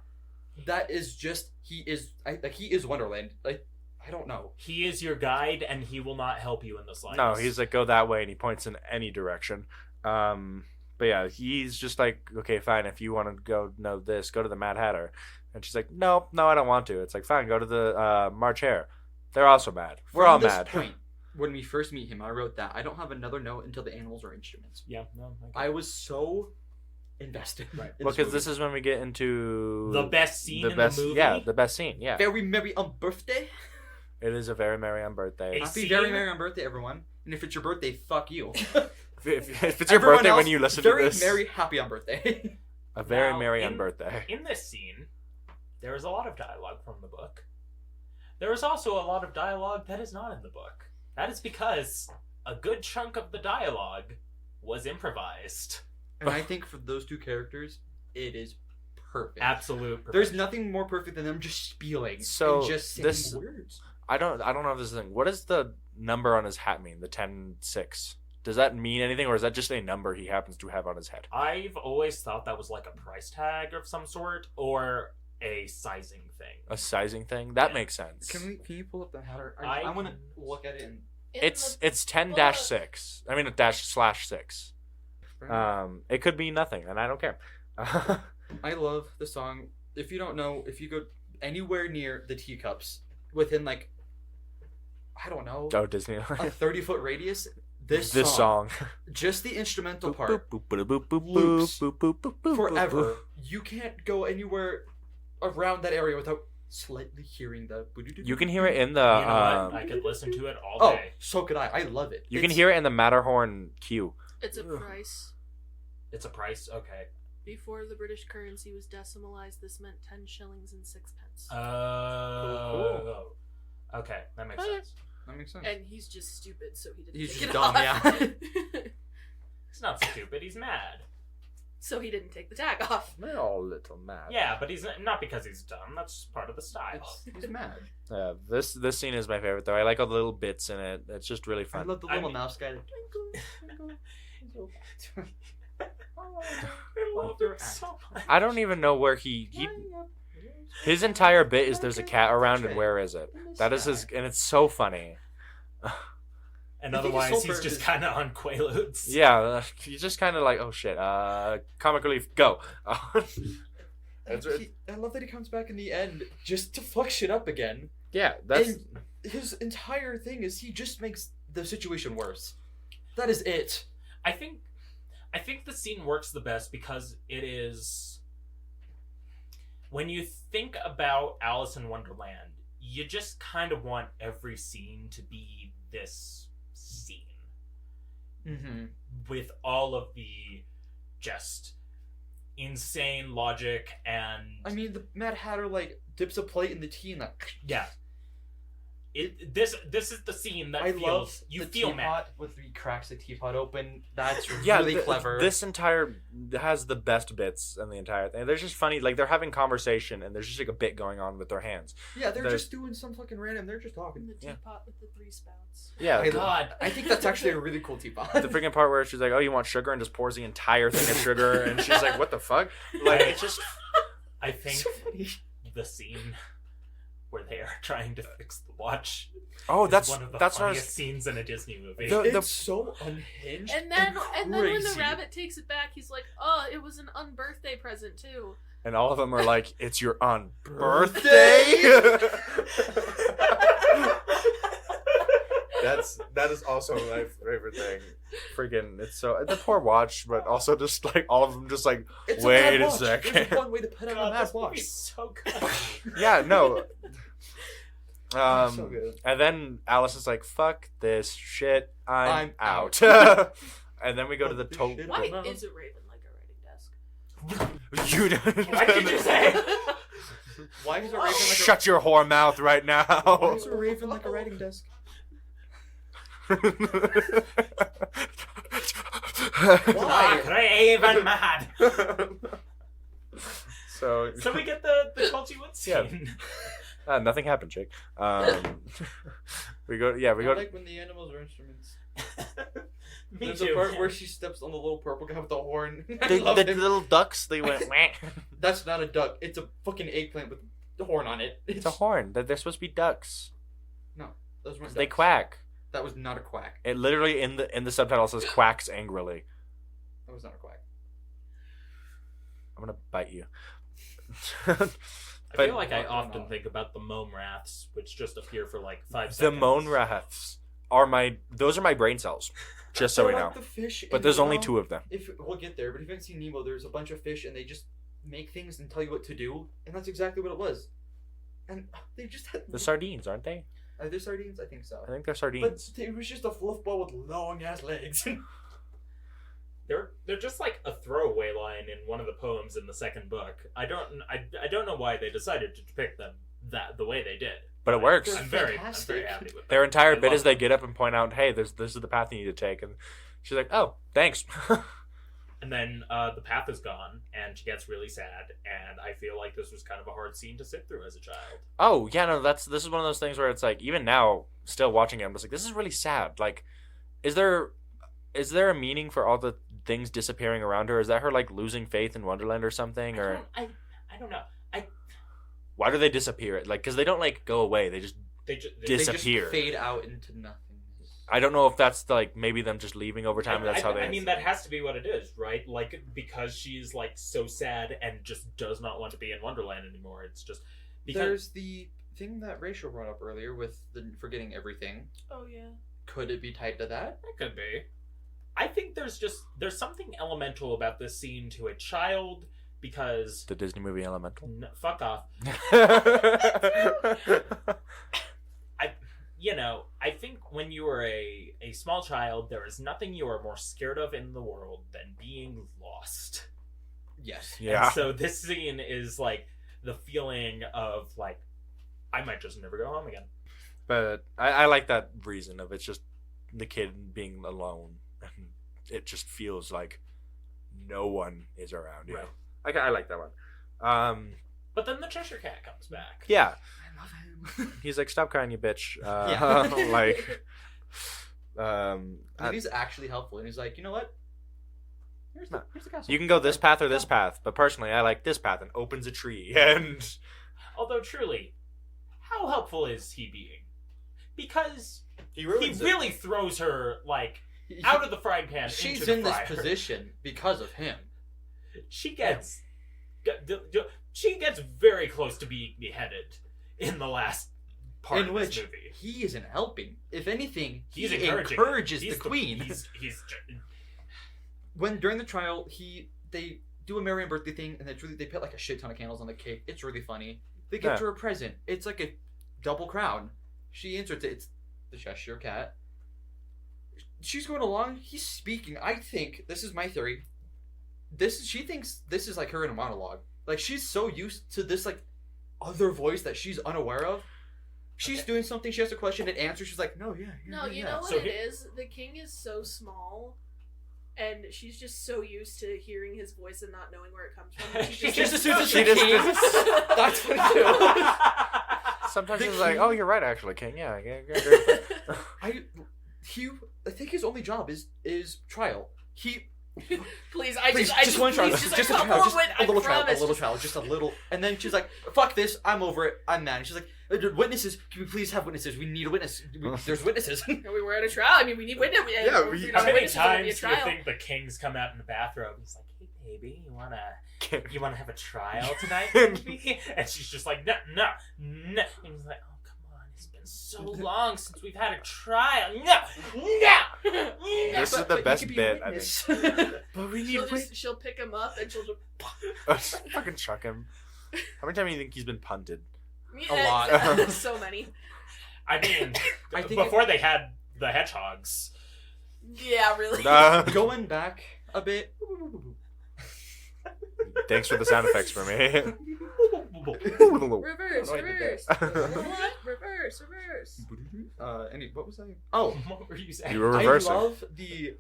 That is just he is. He is Wonderland. Like I don't know. He is your guide, and he will not help you in the slightest. No, he's like, go that way, and he points in any direction. But yeah, he's just like, okay, fine. If you want to go know this, go to the Mad Hatter. And she's like, no, I don't want to. It's like, fine, go to the March Hare. They're also mad. We're From all this mad. Point, when we first meet him, I wrote that. I don't have another note until the animals are instruments. Yeah, no. I was so invested. Right. in Well, because movie. this is when we get into The best scene in best, the movie. Yeah, the best scene. Yeah, Very merry on birthday. it is a very merry on birthday. A Happy scene- very merry on birthday, everyone. And if it's your birthday, fuck you. If it's your Everyone birthday when else, you listen to very this, merry happy on birthday. a very Now, merry in- on birthday. In this scene, there is a lot of dialogue from the book. There is also a lot of dialogue that is not in the book. That is because a good chunk of the dialogue was improvised. And I think for those two characters, it is perfect. Absolute. There's perfection. nothing more perfect than them just spieling So, and just saying this- words. I don't know if this is a thing. What does the number on his hat mean? The 10-6. Does that mean anything, or is that just a number he happens to have on his head? I've always thought that was like a price tag of some sort or a sizing thing. A sizing thing? That Yeah. makes sense. Can you pull up the Hatter? I I want to can- look at it and. It's In the 10-6. I mean a /6. It could be nothing, and I don't care. I love the song. If you don't know, if you go anywhere near the teacups within like, I don't know, Oh, Disney. a 30-foot radius, this song. just the instrumental part, Boop, boop, boop, boop, loops boop, boop, boop, boop, boop, forever. boop. You can't go anywhere around that area without slightly hearing the. You can hear it in the. You know what? I could listen to it all Oh, day. so could I. I love it. You can hear it in the Matterhorn cue. It's a price. It's a price? Okay. Before the British currency was decimalized, this meant 10 shillings and 6 pence. Oh. Okay, that makes sense. That makes sense. And he's just stupid, so he didn't He's take just it dumb, off. yeah. He's not stupid, he's mad. So he didn't take the tag off. They're all a little mad. Yeah, but he's not because he's dumb, that's part of the style. He's mad. This scene is my favorite though. I like all the little bits in it. It's just really I fun. love the I little mean- mouse guy. I love it so much. I don't even know where he his entire bit is there's a cat around and where is it? That is his, and it's so funny. And I think his otherwise, whole he's purpose just is- kind of on Quaaludes. Yeah, he's just kind of like, oh shit, comic relief, go. I love that he comes back in the end just to fuck shit up again. Yeah, that's And his entire thing is he just makes the situation worse. That is it. I think the scene works the best because it is when you think about Alice in Wonderland, you just kind of want every scene to be this scene Mm-hmm. with all of the just insane logic and I mean, the Mad Hatter like dips a plate in the tea and like. yeah. This is the scene that I feels love you the feel teapot mad. with he cracks the teapot open. That's yeah. really clever. This entire has the best bits in the entire thing. They're just funny. Like they're having conversation and there's just like a bit going on with their hands. yeah, they're there's- just doing some fucking random. They're just And talking. the Yeah. teapot with the 3 spouts. Yeah, I- God, I think that's actually a really cool teapot. the freaking part where she's like, "Oh, you want sugar?" and just pours the entire thing of sugar, and she's like, "What the fuck?" Like it's just I think So funny. the scene where they are trying to fix the watch oh, is that's one of the that's what I funniest was. scenes in a Disney movie. The- It's so unhinged. And then when the crazy. rabbit takes it back, he's like, "Oh, it was an unbirthday present too." And all of them are like, "It's your on birthday." That is also my favorite thing. Freaking, it's so the poor watch, but also just like all of them, just like It's wait a, a watch. second. There's one way to put out a God, mad this watch. movie's so good. Yeah, no. So good. And then Alice is like, "Fuck this shit, I'm out." out. And then we go to the Fuck this total. shit. Why Wow. is a raven like a writing desk? You What did you say? Why is a raven like a Shut your whore mouth right Why now. is a raven like a writing desk? Ah, Craven mad. So So we get the Culty Wood Yeah. scene. nothing happened, chick. We go. Yeah, we I go. like when the animals are instruments. Me There's too. a part where she steps on the little purple guy with the horn. I The, love the him. little ducks. They went. Wah. That's not a duck. It's a fucking eggplant with the horn on it. It's a horn. They're supposed to be ducks. Those weren't They ducks. quack. That was not a quack. It literally in the subtitle says quacks angrily. That was not a quack. I'm gonna bite you. I But- feel like I No, often no. think about the Mome Wraths, which just appear for like 5 The seconds. moan wraths are those are my brain cells. Just so They're we like know. the fish But in there's only Nemo. 2 of them. If we'll get there, but if you haven't seen Nemo, there's a bunch of fish and they just make things and tell you what to do, and that's exactly what it was. And they just had The sardines, aren't they? Are they sardines? I think so. I think they're But sardines. it was just a fluff ball with long ass legs. They're just like a throwaway line in one of the poems in the second book. I don't know why they decided to depict them the way they did. But it works. They're I'm very fantastic. happy with them. Their entire I bit love is they them. get up and point out, "Hey, this is the path you need to take," and she's like, "Oh, thanks." And then the path is gone, and she gets really sad. And I feel like this was kind of a hard scene to sit through as a child. Oh yeah, no, this is one of those things where it's like even now, still watching it, I'm just like, this is really sad. Like, is there a meaning for all the things disappearing around her? Is that her like losing faith in Wonderland or something, or I don't know. why do they disappear? Like, because they don't like go away; they just They just They disappear. just fade out into nothing. I don't know if that's like maybe them just leaving over time. And that's how they. I mean, that has to be what it is, right? Like, because she's like so sad and just does not want to be in Wonderland anymore. It's just because There's the thing that Rachel brought up earlier with the forgetting everything. Oh yeah. Could it be tied to that? it could be. I think there's something elemental about this scene to a child because The Disney movie Elemental. fuck off. I think when you were a small child, there is nothing you are more scared of in the world than being lost. Yes. Yeah. And so this scene is like the feeling of like, I might just never go home again. But I like that reason of it's just the kid being alone, and it just feels like no one is around you. Right. I like that one. But then the Cheshire Cat comes back. Yeah, I love him. he's like, "Stop crying, you bitch." Yeah. Like, And he's actually helpful, and he's like, you know what? Here's the castle. you can go this path or this path, but personally, I like this path, and opens a tree. And Although truly, how helpful is he being? Because He he ruins it. really throws her like out of the frying pan. She's into the in this fryer. position because of him. She gets very close to being beheaded in the last part In of which this movie. he isn't helping. If anything, He's he encouraging encourages He's the queen. He's When during the trial, they do a Marian birthday thing, and they put like a shit ton of candles on the cake. It's really funny. They give Yeah. her a present. It's like a double crown. She inserts it. It's the Cheshire Cat. She's going along. He's speaking. I think this is my theory. She thinks this is like her in a monologue. Like she's so used to this like other voice that she's unaware of. She's doing something. She has a question and answers. She's like, no, yeah. No, you know what So it he- is? The king is so small, and she's just so used to hearing his voice and not knowing where it comes from. She just assumes it's She the just- king. That's what he does. sometimes The it's like, king- "Oh, you're right, actually, King. Yeah, great." I think his only job is trial. Please, Just one trial, please, just a come trial, just forward, a little I trial, promise. a little trial, just a little. And then she's like, "Fuck this, I'm over it, I'm mad." And she's like, "Witnesses, can we please have witnesses? We need a witness. There's witnesses." We were at a trial. I mean, we need witnesses. Yeah, If we- we How don't have many witnesses, it'll be a times do you trial. think the king's come out in the bathrobe? He's like, "Hey, baby, you wanna have a trial tonight, baby?" And she's just like, "No." And he's like, "Oh, come on, it's been so long since we've had a trial. No." This is But the you best could be a bit, I witness. But we She'll pick him up and she'll just fucking chuck him. How many times do you think he's been punted? A lot. So many. I mean, I think before they had the hedgehogs. Yeah, really. Going back a bit. Thanks for the sound effects for me. Reverse, I did reverse. that. Reverse. What was I? Oh, What were you saying? You were I reversing. love the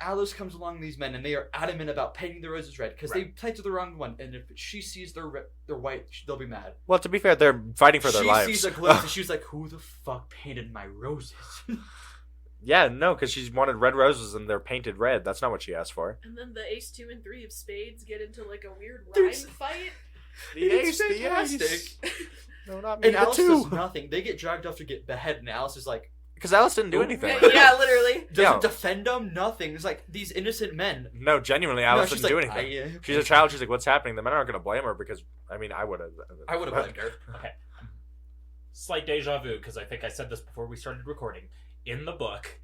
Alice comes along these men and they are adamant about painting the roses red because they planted the wrong one, and if she sees they're white, they'll be mad. Well, to be fair, they're fighting for their she lives. sees a glimpse and she's like, "Who the fuck painted my roses?" Yeah, no, because she's wanted red roses and they're painted red. That's not what she asked for. And then the ace 2 and 3 of spades get into like a weird rhyme There's- fight. It's fantastic. No, not me. And the Alice two. does nothing. They get dragged off to get beheaded, and Alice is like, Because Alice didn't do anything. Yeah, literally. doesn't Yeah. defend them. Nothing. It's like these innocent men. No, genuinely, Alice No, didn't she's do like, anything. She's a child. She's like, "What's happening?" The men aren't going to blame her because, I mean, I would have. I would have blamed her. Slight deja vu, because I think I said this before we started recording. In the book,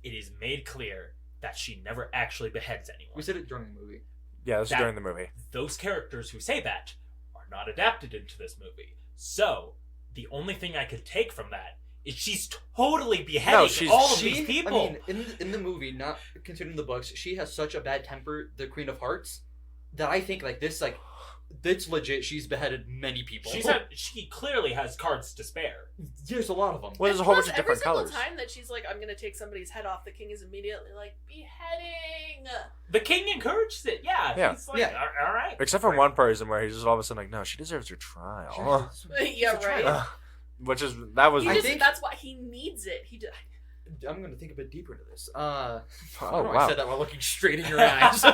it is made clear that she never actually beheads anyone. We said it during the movie. Yeah, this is That- during the movie. Those characters who say that are not adapted into this movie. So, the only thing I could take from that is she's totally beheading all of these people. I mean, in the movie, not considering the books, she has such a bad temper, the Queen of Hearts, that I think like this, like it's legit. She's beheaded many people. She clearly has cards to spare. There's a lot of them. Well, there's a And whole plus, bunch of different every colors. single time that she's like, "I'm gonna take somebody's head off," the king is immediately like, "Beheading." The king encourages it. Yeah. Yeah. He's like, Yeah. all right. Except for one person where he's just all of a sudden like, "No, she deserves her trial." Yeah, It's a right. trial. Which is that was. I He just, think- that's why he needs it. I'm gonna think a bit deeper into this. Oh I don't know why I wow. said that while looking straight in your eyes.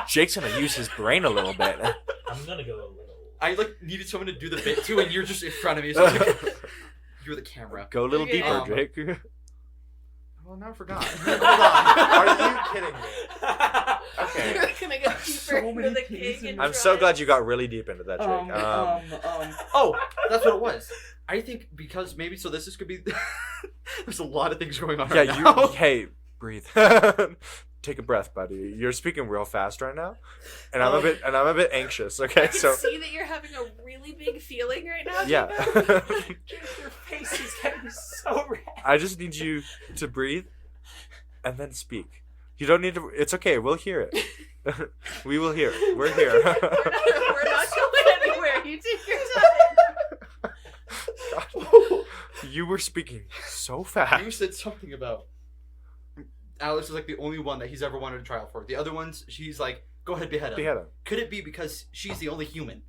Jake's gonna use his brain a little bit. I'm gonna go a little. I like needed someone to do the bit too, and you're just in front of me. So I was like, you're the camera. Go a little Okay. deeper, Jake. Well, now I forgot. Hold on. Are you kidding me? Okay. You're gonna go deeper So into many the things king. in and I'm so try. glad you got really deep into that, Jake. Oh, that's what it was. I think because maybe so. This could be. There's a lot of things going on Yeah, right now. Hey, breathe. take a breath, buddy. You're speaking real fast right now, and I'm a bit anxious. Okay, I can so see that you're having a really big feeling right now. yeah, Jacob. Your face is getting so red. I just need you to breathe and then speak. You don't need to. It's okay. We'll hear it. We will hear it. We're here. We're not going anywhere. You take your time. You were speaking so fast. You said something about Alex is like the only one that he's ever wanted a trial for. The other ones, she's like, go ahead, behead him. Behead him. Could it be because she's the only human?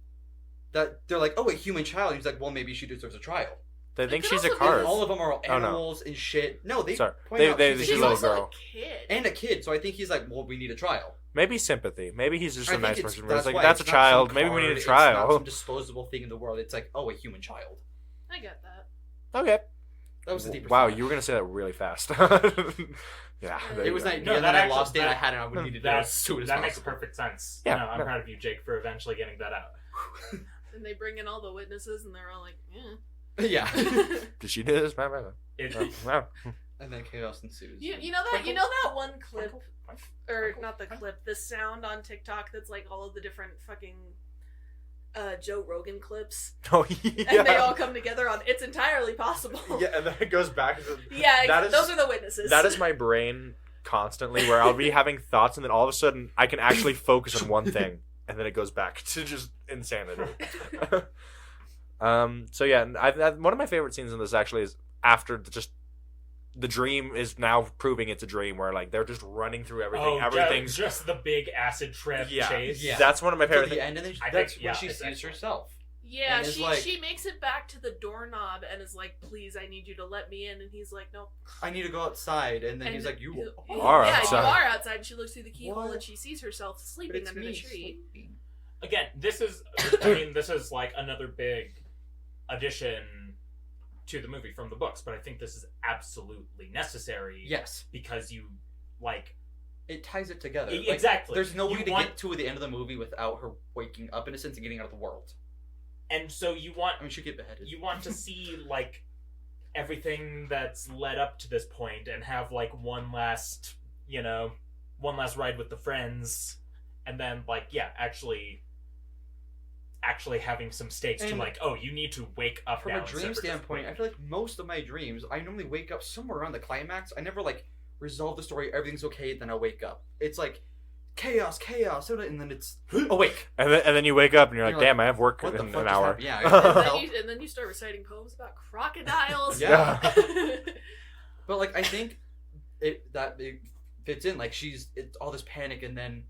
That they're like, oh, a human child. And he's like, well, maybe she deserves a trial. They think could she's a also be card. this- All of them are Oh, no. animals and shit. No, they Sorry. point out They- she's she's a a little also human. girl. a kid. And a kid. So I think he's like, well, we need a trial. Maybe sympathy. Maybe he's just I a think nice it's- person. Where it's like, why that's a it's not some child. Maybe we card, need a It's not trial. some disposable thing in the world. It's like, oh, a human child. I get that. Okay. That was the deeper Wow, thought. you were gonna say that really fast. Yeah. there It you was go. an idea, No, and that then I actually- lost it. that- I had it. I would need to do it as soon as That makes possible. perfect sense. Yeah, No, I'm no. proud of you, Jake, for eventually getting that out. And they bring in all the witnesses, and they're all like, Yeah. Did she do this? It, Wow. And then chaos ensues. You know that one clip, or not the clip, the sound on TikTok that's like all of the different fucking Joe Rogan clips, Oh yeah. and they all come together on "It's entirely possible." Yeah, and then it goes back to Yeah, That is- those are the witnesses. that is my brain constantly where I'll be having thoughts and then all of a sudden I can actually focus on one thing and then it goes back to just insanity. So yeah, one of my favorite scenes in this actually is after the dream is now proving it's a dream where like they're just running through everything. oh, Everything's just the big acid trip yeah. chase. Yeah. That's one of my To favorite the things. end, and then I that's think- when yeah, she it's sees excellent. herself. Yeah, And it's she like- she makes it back to the doorknob and is like, "Please, I need you to let me in." And he's like, "No." I need to go outside, and then And he's like, "You are yeah, outside. you are outside." And she looks through the keyhole What? and she sees herself But sleeping it's under me the tree. sleeping." Again, this is like another big addition to the movie from the books, but I think this is absolutely necessary. Yes, Because you like it ties it together. Like, exactly. there's no way You to want- get to the end of the movie without her waking up in a sense and getting out of the world. and so you want I mean, she'd get beheaded. you want to see like everything that's led up to this point and have like one last ride with the friends, and then like actually having some stakes to And like, oh, you need to wake up From now a and sit dream for this standpoint, I point. feel like most of my dreams, I normally wake up somewhere around the climax. I never like resolve the story, everything's okay, then I wake up. It's like chaos, and then it's awake. And then you wake up and you're like, You're like, "Damn, I have work What the in fuck an just hour." happened? Yeah. And then you start reciting poems about crocodiles. Yeah. But like I think it fits in. Like it's all this panic, and then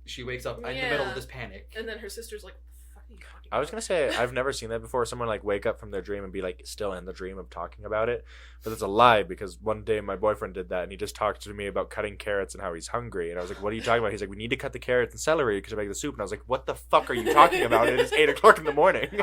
she wakes up in the middle Yeah. of this panic. And then her sister's like, "What the fuck are you talking I was about?" gonna say I've never seen that before. Someone like wake up from their dream and be like still in the dream of talking about it, but it's a lie because one day my boyfriend did that and he just talked to me about cutting carrots and how he's hungry, and I was like, "What are you talking about?" He's like, "We need to cut the carrots and celery because I make the soup," and I was like, "What the fuck are you talking about? It is 8:00 in the morning." When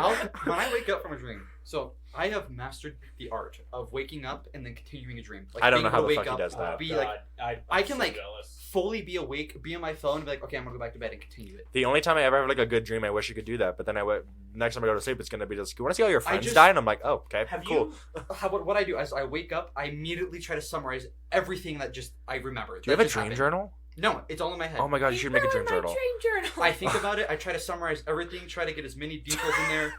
I wake up from a dream, so I have mastered the art of waking up and then continuing a dream. Like I don't being know how able to the wake fuck he up, does that. Be God, like I'm I can, so like, jealous. fully be awake, be on my phone, and be like, okay, I'm gonna go back to bed and continue it. The only time I ever have like a good dream, I wish I could do that, but then next time I go to sleep, it's gonna be just, "You want to see all your friends just- die?" And I'm like, "Oh, okay, Have cool." you What I do is I wake up, I immediately try to summarize everything that just I remember. Do you have a dream journal? No, it's all in my head. Oh my god, you should make a dream ruined my journal. dream journal. I think about it. I try to summarize everything. Try to get as many details in there.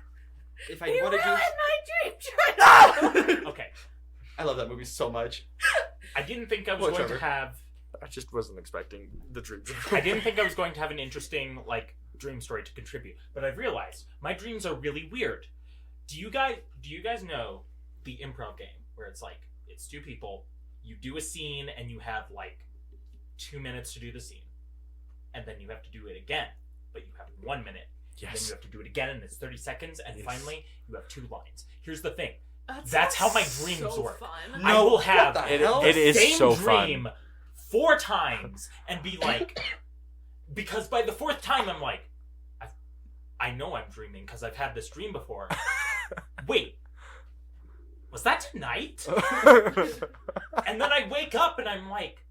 If I You want to ruined do, my dream journal. okay? I love that movie so much. I didn't think I was What, going Trevor? to have. I just wasn't expecting the dream journal. I didn't think I was going to have an interesting like dream story to contribute, but I've realized my dreams are really weird. Do you guys know the improv game where it's like it's two people, you do a scene and you have like 2 minutes to do the scene, and then you have to do it again, but you have 1 minute. Then Yes. you have to do it again, and it's 30 seconds, and Yes. finally you have 2 lines. Here's the thing: That That's how my sounds dreams so work. Fun. I will have what the It- hell? it is same so dream fun. 4 times and be like, because by the 4th time I'm like, I know I'm dreaming because I've had this dream before. Wait, was that tonight? And then I wake up and I'm like,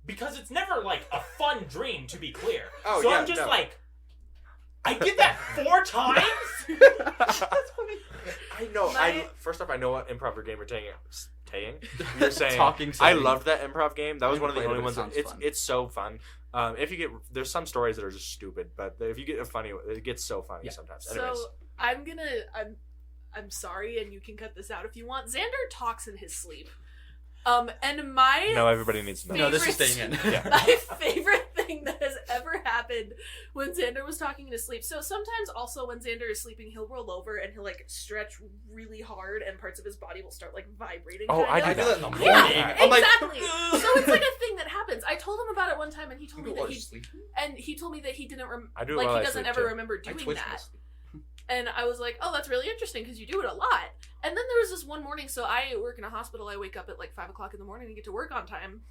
because it's never like a fun dream, to be clear. Oh, So yeah, I'm just no. like, I did that 4 times? I know. My- First off, I know what improv game you're saying. You're saying. Talking I saying. loved that improv game. That was I one of the played it, only but it ones. sounds fun. It's so fun. If you get there's some stories that are just stupid, but if you get a funny, it gets so funny Yeah. sometimes. Anyways. So I'm sorry, and you can cut this out if you want. Xander talks in his sleep. And my No, everybody needs to know. No, this is favorite- staying in. Yeah. My favorite thing that has ever happened when Xander was talking in his sleep. So sometimes also when Xander is sleeping, he'll roll over and he'll like stretch really hard, and parts of his body will start like vibrating. Oh, kind I of. do that in the morning. Yeah, I'm like, exactly. So it's like a thing that happens. I told him about it one time, and he told me that he told me that he didn't I do it like while he I doesn't sleep, ever too. remember I doing twitch in my that. sleep. And I was like, oh, that's really interesting because you do it a lot. And then there was this one morning, so I work in a hospital. I wake up at like 5 o'clock in the morning and get to work on time.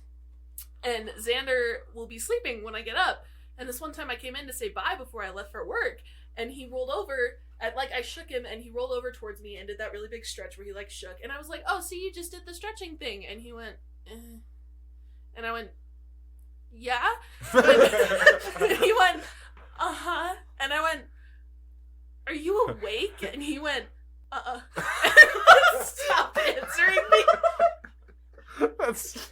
And Xander will be sleeping when I get up. And this one time I came in to say bye before I left for work. And he rolled over, I shook him, and he rolled over towards me and did that really big stretch where he like shook. And I was like, oh, see, you just did the stretching thing. And he went, eh. And I went, yeah? And he went, uh-huh. And I went, are you awake? And he went, uh-uh. Stop answering me. That's.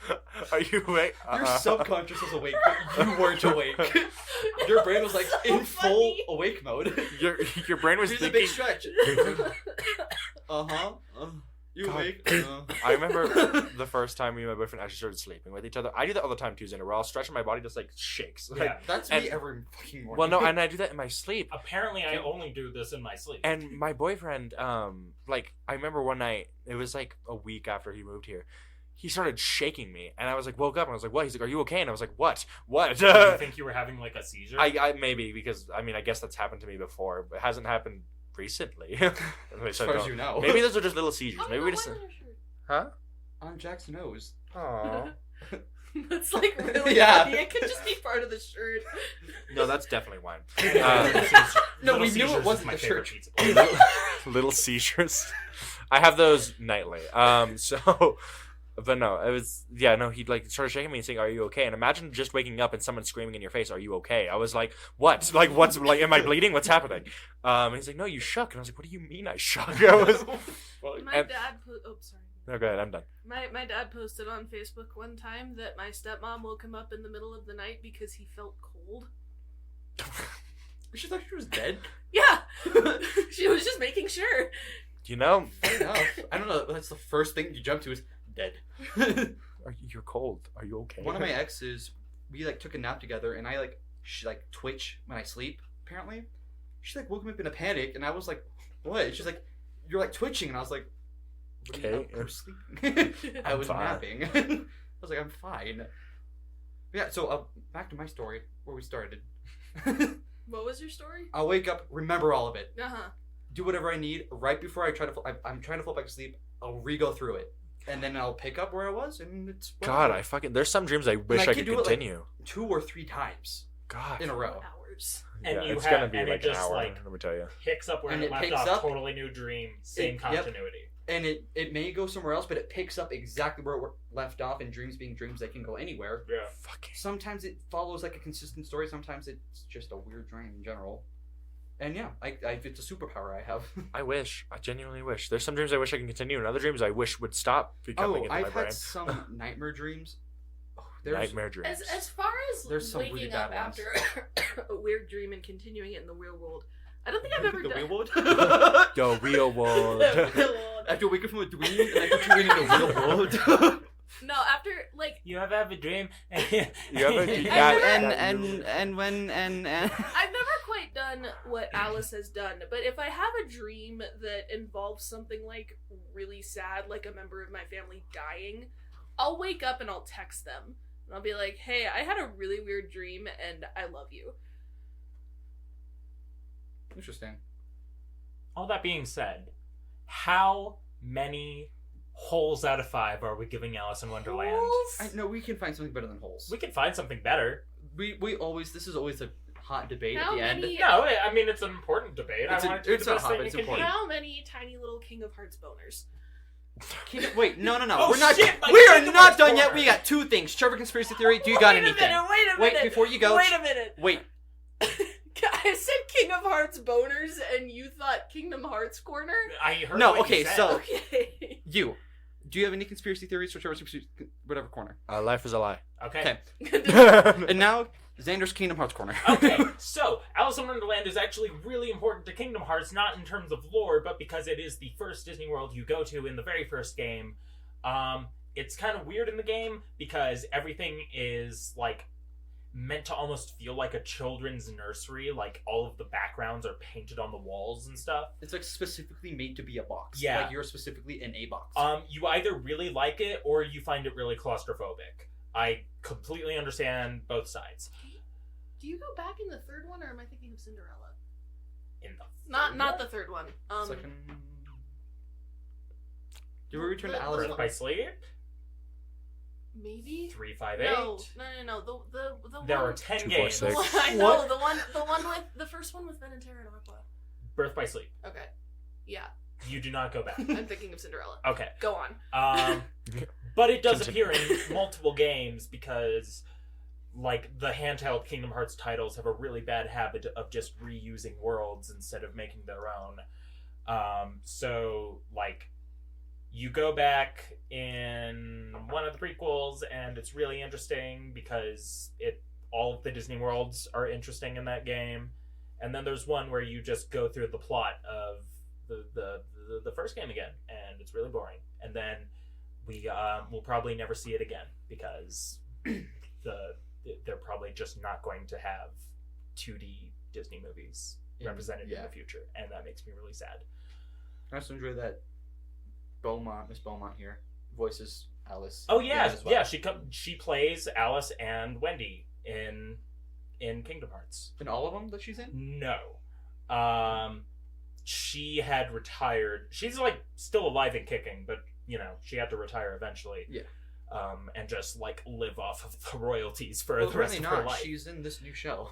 Are you awake? Your subconscious was awake, but you weren't awake. Your brain was like So in full funny. awake mode. Your brain was Here's a thinking. big stretch. Uh-huh. You God. awake? I remember the first time me and my boyfriend actually started sleeping with each other. I do that all the time too, Xander. Where I'll stretch and my body just like shakes. Like, Yeah. That's And- me every fucking morning. well, no, and I do that in my sleep. Apparently, I only do this in my sleep. And my boyfriend, like, I remember one night, it was like a week after he moved here, he started shaking me, and I was like, woke up, and I was like, what? He's like, are you okay? And I was like, what? Do you think you were having like a seizure? I maybe, because, I mean, I guess that's happened to me before, but it hasn't happened recently. At least as I far as don't. you know. Maybe those are just little seizures. Oh, Maybe no, we just... why on your shirt? Huh? On Jack's nose. Aww. That's like really Yeah. funny. It could just be part of the shirt. No, that's definitely wine. Little No, we seizures knew it is wasn't my the favorite church. pizza place. Little seizures. I have those nightly. So, but no, it was, yeah, no, he like started shaking me and saying, are you okay? And imagine just waking up and someone screaming in your face, are you okay? I was like, what? Like, what's, like, am I bleeding? What's happening? And he's like, no, you shook. And I was like, what do you mean I shook? I was, My and- dad sorry. no, go ahead, I'm done. My dad posted on Facebook one time that my stepmom woke him up in the middle of the night because he felt cold. She thought she was dead. Yeah. She was just making sure. You know, Fair enough. I don't know. That's the first thing you jump to is dead. you're cold. Are you okay? One of my exes, we like took a nap together, and I like she like twitch when I sleep. Apparently, she like woke me up in a panic, and I was like, "What?" She's like, "You're like twitching," and I was like, "What are you Okay. up for sleeping?" I I'm was fine. napping. I was like, "I'm fine." Yeah. So back to my story where we started. What was your story? I'll wake up, remember all of it, Uh-huh. do whatever I need. Right before I try to, I'm trying to fall back to sleep. I'll re-go through it, and then I'll pick up where I was, and it's God, I fucking, there's some dreams I wish I could could do it, like, continue. 2 or 3 times God. in a row. Hours. And yeah, you it's have- gonna be and it like an just, hour, like- let me tell you. Picks up where And it it left picks off. up- Totally new dream. Same Yep. continuity. And it may go somewhere else, but it picks up exactly where it left off. And dreams being dreams, they can go anywhere. Yeah. Fucking. Sometimes it follows like a consistent story. Sometimes it's just a weird dream in general. And yeah, it's a superpower I have. I wish. I genuinely wish. There's some dreams I wish I can continue, and other dreams I wish would stop becoming into my I've brain. had some nightmare dreams. Oh, there's Nightmare dreams. As far as There's some waking really up bad ones. after a weird dream and continuing it in the real world, I don't think I've ever the done. real world. The real world. The real world. After waking from a dream, and I continue in the real world. No, after like You ever have a dream? You ever do that- and when and I've never quite done what Alice has done, but if I have a dream that involves something like really sad, like a member of my family dying, I'll wake up and I'll text them. And I'll be like, hey, I had a really weird dream and I love you. Interesting. All that being said, how many holes out of 5 are we giving Alice in Wonderland? Holes? No, we can find something better than holes. We can find something better. We always, this is always a hot debate How at the end. many- No, I mean it's an important debate. It's I a- want it to be it's the not best hot, thing but it it's can important. be. How many tiny little King of Hearts boners? Wait, no, Oh, we're not. shit, my We are Kingdom not Hearts done yet. corner. We got 2 things. Trevor conspiracy theory. Do you got anything? Wait a Wait, minute. before you go. Wait a minute. Wait. I said King of Hearts boners and you thought Kingdom Hearts corner? I heard No, what okay, you said. so- Okay. You. Do you have any conspiracy theories? Whatever corner. Life is a lie. Okay. And now, Xander's Kingdom Hearts corner. Okay, so Alice in Wonderland is actually really important to Kingdom Hearts, not in terms of lore, but because it is the first Disney World you go to in the very first game. It's kind of weird in the game because everything is like meant to almost feel like a children's nursery. Like all of the backgrounds are painted on the walls and stuff. It's like specifically made to be a box. Yeah. Like you're specifically in a box. You either really like it or you find it really claustrophobic. I completely understand both sides. Do you go back in the third one, or am I thinking of Cinderella? In the Not the third one. Second. Do we return to the- Alice? Birth by Sleep, Maybe. 358. No. The There one, are 10 2, 4, games. 6. I know the one with the first one with Ben and Tara and Aqua. Birth by Sleep. Okay. Yeah, You do not go back. I'm thinking of Cinderella. Okay. Go on. But it does Continue. appear in multiple games because, like, the handheld Kingdom Hearts titles have a really bad habit of just reusing worlds instead of making their own. So, like, you go back in one of the prequels, and it's really interesting because all of the Disney worlds are interesting in that game. And then there's one where you just go through the plot of the first game again, and it's really boring. And then we'll probably never see it again because they're probably just not going to have 2D Disney movies represented in the future, and that makes me really sad. I also enjoy that Miss Beaumont here voices Alice. Oh yeah, as well. yeah. She plays Alice and Wendy in Kingdom Hearts. In all of them that she's in? No, she had retired. She's like still alive and kicking, but you know she had to retire eventually. Yeah. And just like live off of the royalties for Well, the rest of apparently her not. life. She's in this new show.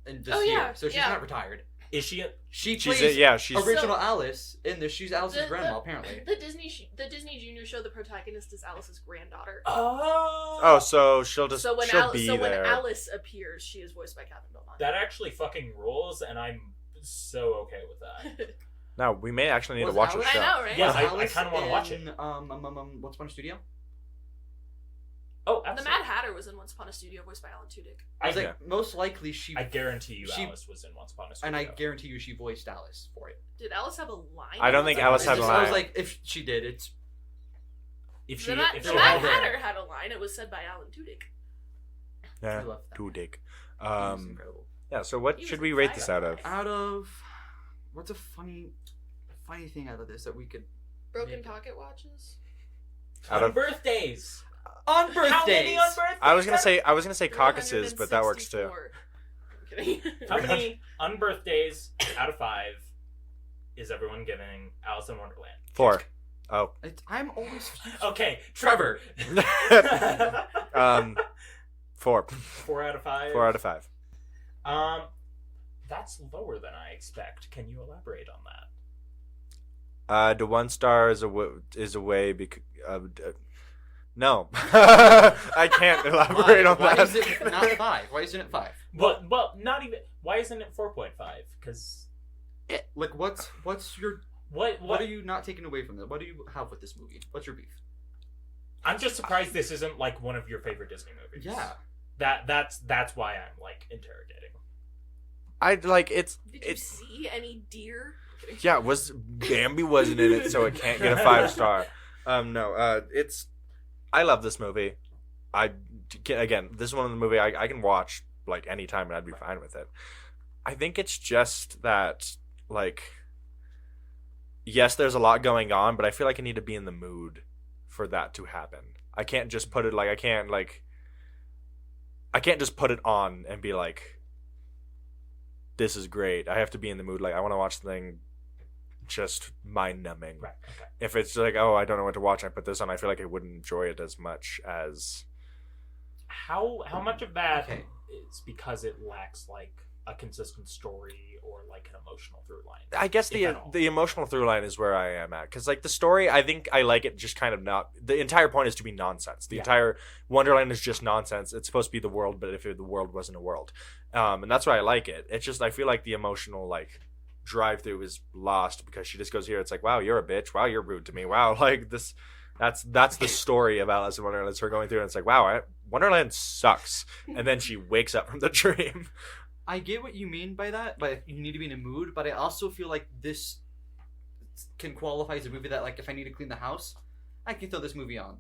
In this Oh, year. yeah, So she's yeah. not retired. Is she? She She's plays she's original So- Alice in this. She's Alice's grandma, apparently. The Disney Junior show, the protagonist is Alice's granddaughter. Oh, so she'll just So when she'll be when there. Alice appears, she is voiced by Catherine Belmont. that actually fucking rules, and I'm so okay with that. No, we may actually need Was to watch Alice- the show. I know, right? Yeah, Was I Alice kinda wanna watch it. in, What's Upon a Studio? Oh, The absolutely. Mad Hatter was in Once Upon a Studio, voiced by Alan Tudyk. I was Yeah. like, most likely she. I guarantee you, she- Alice was in Once Upon a Studio. And I guarantee you she voiced Alice for it. Did Alice have a line? I don't in think Once Alice Upon had a I was line. like, if she did, it's. if she, The Mad, if the she Mad had there. Hatter had a line. It was said by Alan Tudyk. I Yeah, love that. too dick. It was incredible. Yeah. So what He should was we rate fire this out of? Out of. What's a funny thing out of this that we could. Broken Maybe. pocket watches. Out on of birthdays. On birthdays! How many on birthdays? I was gonna say caucuses, but that works too. 364. I'm kidding. How many unbirthdays out of 5 is everyone giving Alice in Wonderland? 4. Oh. I'm always. Okay, Trevor. 4. 4 out of 5. 4 out of 5. That's lower than I expect. Can you elaborate on that? The 1 star is a way because no, I can't elaborate on Why that. is it not 5? Why isn't it 5? Well, not even. Why isn't it 4.5? Because Like, what's your. what? What are you not taking away from it? What do you have with this movie? What's your beef? I'm just surprised this isn't like one of your favorite Disney movies. Yeah. That's why I'm like interrogating. I like it's Did you it's see any deer? I'm kidding. yeah. Was Bambi wasn't in it, so it can't get a 5 star. No. It's. I love this movie. Again, this is one of the movie I can watch like anytime and I'd be fine with it. I think it's just that like. Yes, there's a lot going on, but I feel like I need to be in the mood for that to happen. I can't just put it like I can't just put it on and be like, this is great. I have to be in the mood. Like I want to watch the thing just mind numbing. Right. Okay. If it's like, oh, I don't know what to watch, I put this on, I feel like I wouldn't enjoy it as much as How much of that Okay. is because it lacks like a consistent story or like an emotional through line? I guess If at all. the emotional through line is where I am at, because like the story, I think I like it just kind of not. The entire point is to be nonsense. The Yeah. entire Wonderland is just nonsense. It's supposed to be the world, but if the world wasn't a world, and that's why I like it. It's just I feel like the emotional like drive-through is lost because she just goes here. It's like, wow, you're a bitch. Wow, you're rude to me. Wow, like this. That's the story of Alice in Wonderland. It's her going through, and it's like, wow, Wonderland sucks. And then she wakes up from the dream. I get what you mean by that, but you need to be in a mood. But I also feel like this can qualify as a movie that, like, if I need to clean the house, I can throw this movie on.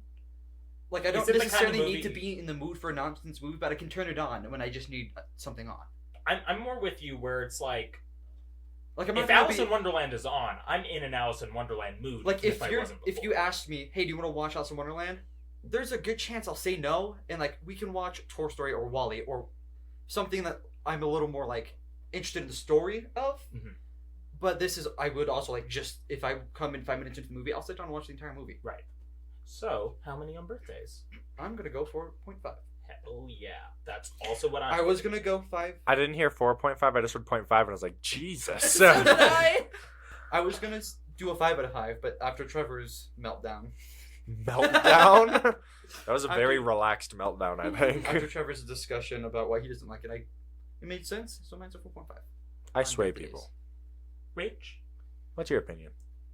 Like, I don't Is it the kind of necessarily movie- need to be in the mood for a nonsense movie, but I can turn it on when I just need something on. I'm more with you where it's like, Like, I'm if not gonna Alice be, in Wonderland is on, I'm in an Alice in Wonderland mood. like, even I wasn't if before. you asked me, hey, do you want to watch Alice in Wonderland? There's a good chance I'll say no, and, like, we can watch Toy Story or WALL-E or something that I'm a little more, like, interested in the story of. Mhm. But this is, I would also, like, just, if I come in 5 minutes into the movie, I'll sit down and watch the entire movie. Right. So, how many on birthdays? I'm gonna go for 0.5. Hell yeah. That's also what I was gonna go 5. I didn't hear 4.5. I just heard 0.5, and I was like, Jesus. So did I. I was gonna do a 5 out of 5, but after Trevor's meltdown, Meltdown? That was a very After- relaxed meltdown, I think. after Trevor's discussion about why he doesn't like it, it made sense. So mine's a 4.5. I on sway birthdays. people. Rich? What's your opinion?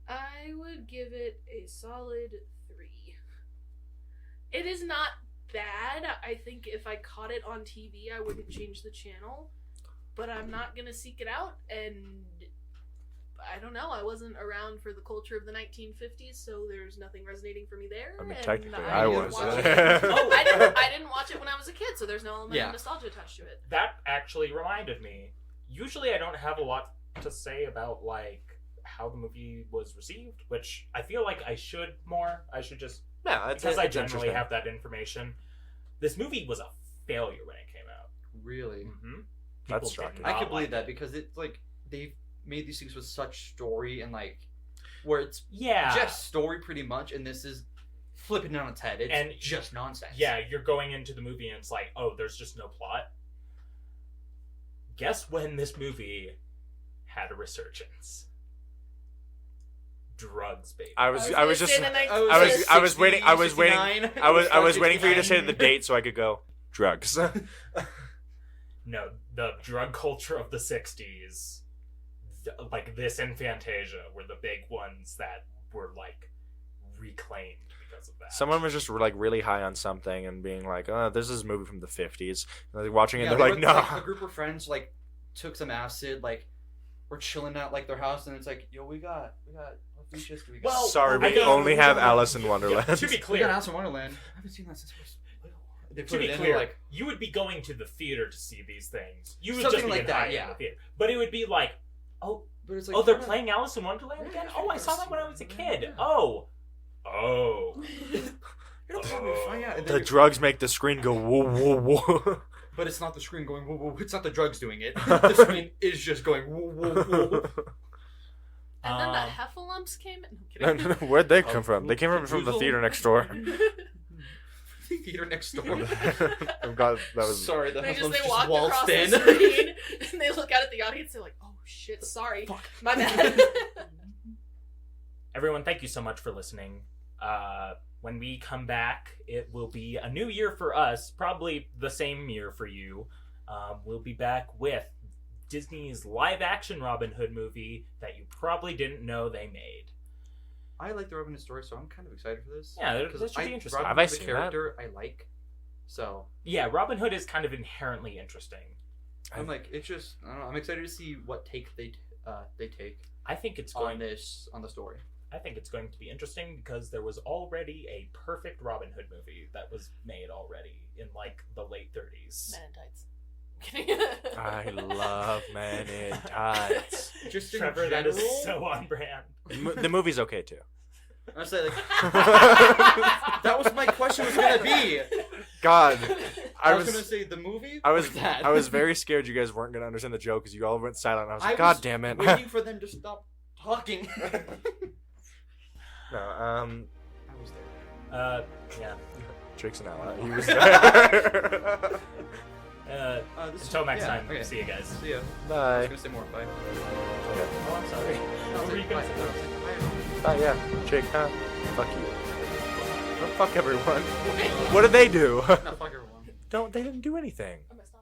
I would give it a solid 3. It is not bad. I think if I caught it on TV, I wouldn't change the channel. But I'm not gonna seek it out, and I don't know. I wasn't around for the culture of the 1950s, so there's nothing resonating for me there. I mean, and technically, I didn't was. watch it. Oh, I didn't watch it when I was a kid, so there's no element Yeah. of nostalgia attached to it. That actually reminded me. Usually I don't have a lot to say about, like, how the movie was received, which I feel like I should more. I should just, Yeah, it's because I it's generally interesting. have that information. This movie was a failure when it came out. Really? Mm-hmm. That's shocking. I could believe that because it's like they've made these things with such story and like where it's Yeah. just story pretty much, and this is flipping it on its head. It's And- just nonsense. Yeah, you're going into the movie and it's like, oh, there's just no plot. Guess when this movie had a resurgence? Drugs, baby. I was just saying the I was waiting- I was waiting- 69, I was waiting for you to 69. say the date so I could go drugs. No, the drug culture of the 60s, like this and Fantasia, were the big ones that were, like, reclaimed because of that. Someone was just like really high on something and being like, "Oh, this is a movie from the '50s." And they're watching it, Yeah, and they they're were, like, "No." a group of friends like took some acid, like we're chilling at like their house, and it's like, yo, we got what food history we got. Well, Sorry, I we know- only have Alice in Yeah, Wonderland. to be we got clear, Alice in Wonderland. I haven't seen that since I was little. They to put be it in clear, like you would be going to the theater to see these things. You would Something just be like in that, high in yeah. the theater. But it would be like, oh, but it's like oh, they're yeah. playing Alice in Wonderland Yeah, again? yeah, Oh, I yeah, saw I've that when I seen was a that. kid. Yeah. Oh. You're not telling me to find out. And The then drugs make the screen go whoa whoa whoa. but it's not the screen going whoa whoa. It's not the drugs doing it. The screen is just going whoa whoa whoa. And then the Um, heffalumps came in. No, I'm kidding. Where'd they come from? They came from the theater next door. Theater next door. I've got that was Sorry, the They husband's just just walked wall across stand. the screen and they look out at the audience. They're like, "Oh shit, sorry, Fuck. my bad." Everyone, thank you so much for listening. When we come back, it will be a new year for us, probably the same year for you. We'll be back with Disney's live-action Robin Hood movie that you probably didn't know they made. I like the Robin Hood story, so I'm kind of excited for this. Yeah, because this should be interesting. Robin Have I Hood's a seen that? character I like, so Yeah, Robin Hood is kind of inherently interesting. I'm like, it's just I don't know. I'm excited to see what take they take I think it's on going. this on the story. I think it's going to be interesting because there was already a perfect Robin Hood movie that was made already in like the late 30s. Men in tights. Kidding. I love Men in Tights. Just in Trevor, that general, is so on brand. The movie's okay too. I was like, that was my question was gonna be. God, I was gonna say the movie. I was or that? I was very scared you guys weren't gonna understand the joke because you all went silent. And I was like, I God was damn it. waiting for them to stop talking. No, I was there. Yeah. Jake's an ally. He was there. Until next time, Okay. see you guys. See ya. I was Bye. gonna say more. Bye. Oh, I'm sorry. What were you gonna say? Bye, yeah. Jake, huh? Fuck you. Don't fuck everyone. What did they do? No, fuck everyone. They didn't do anything. I messed up.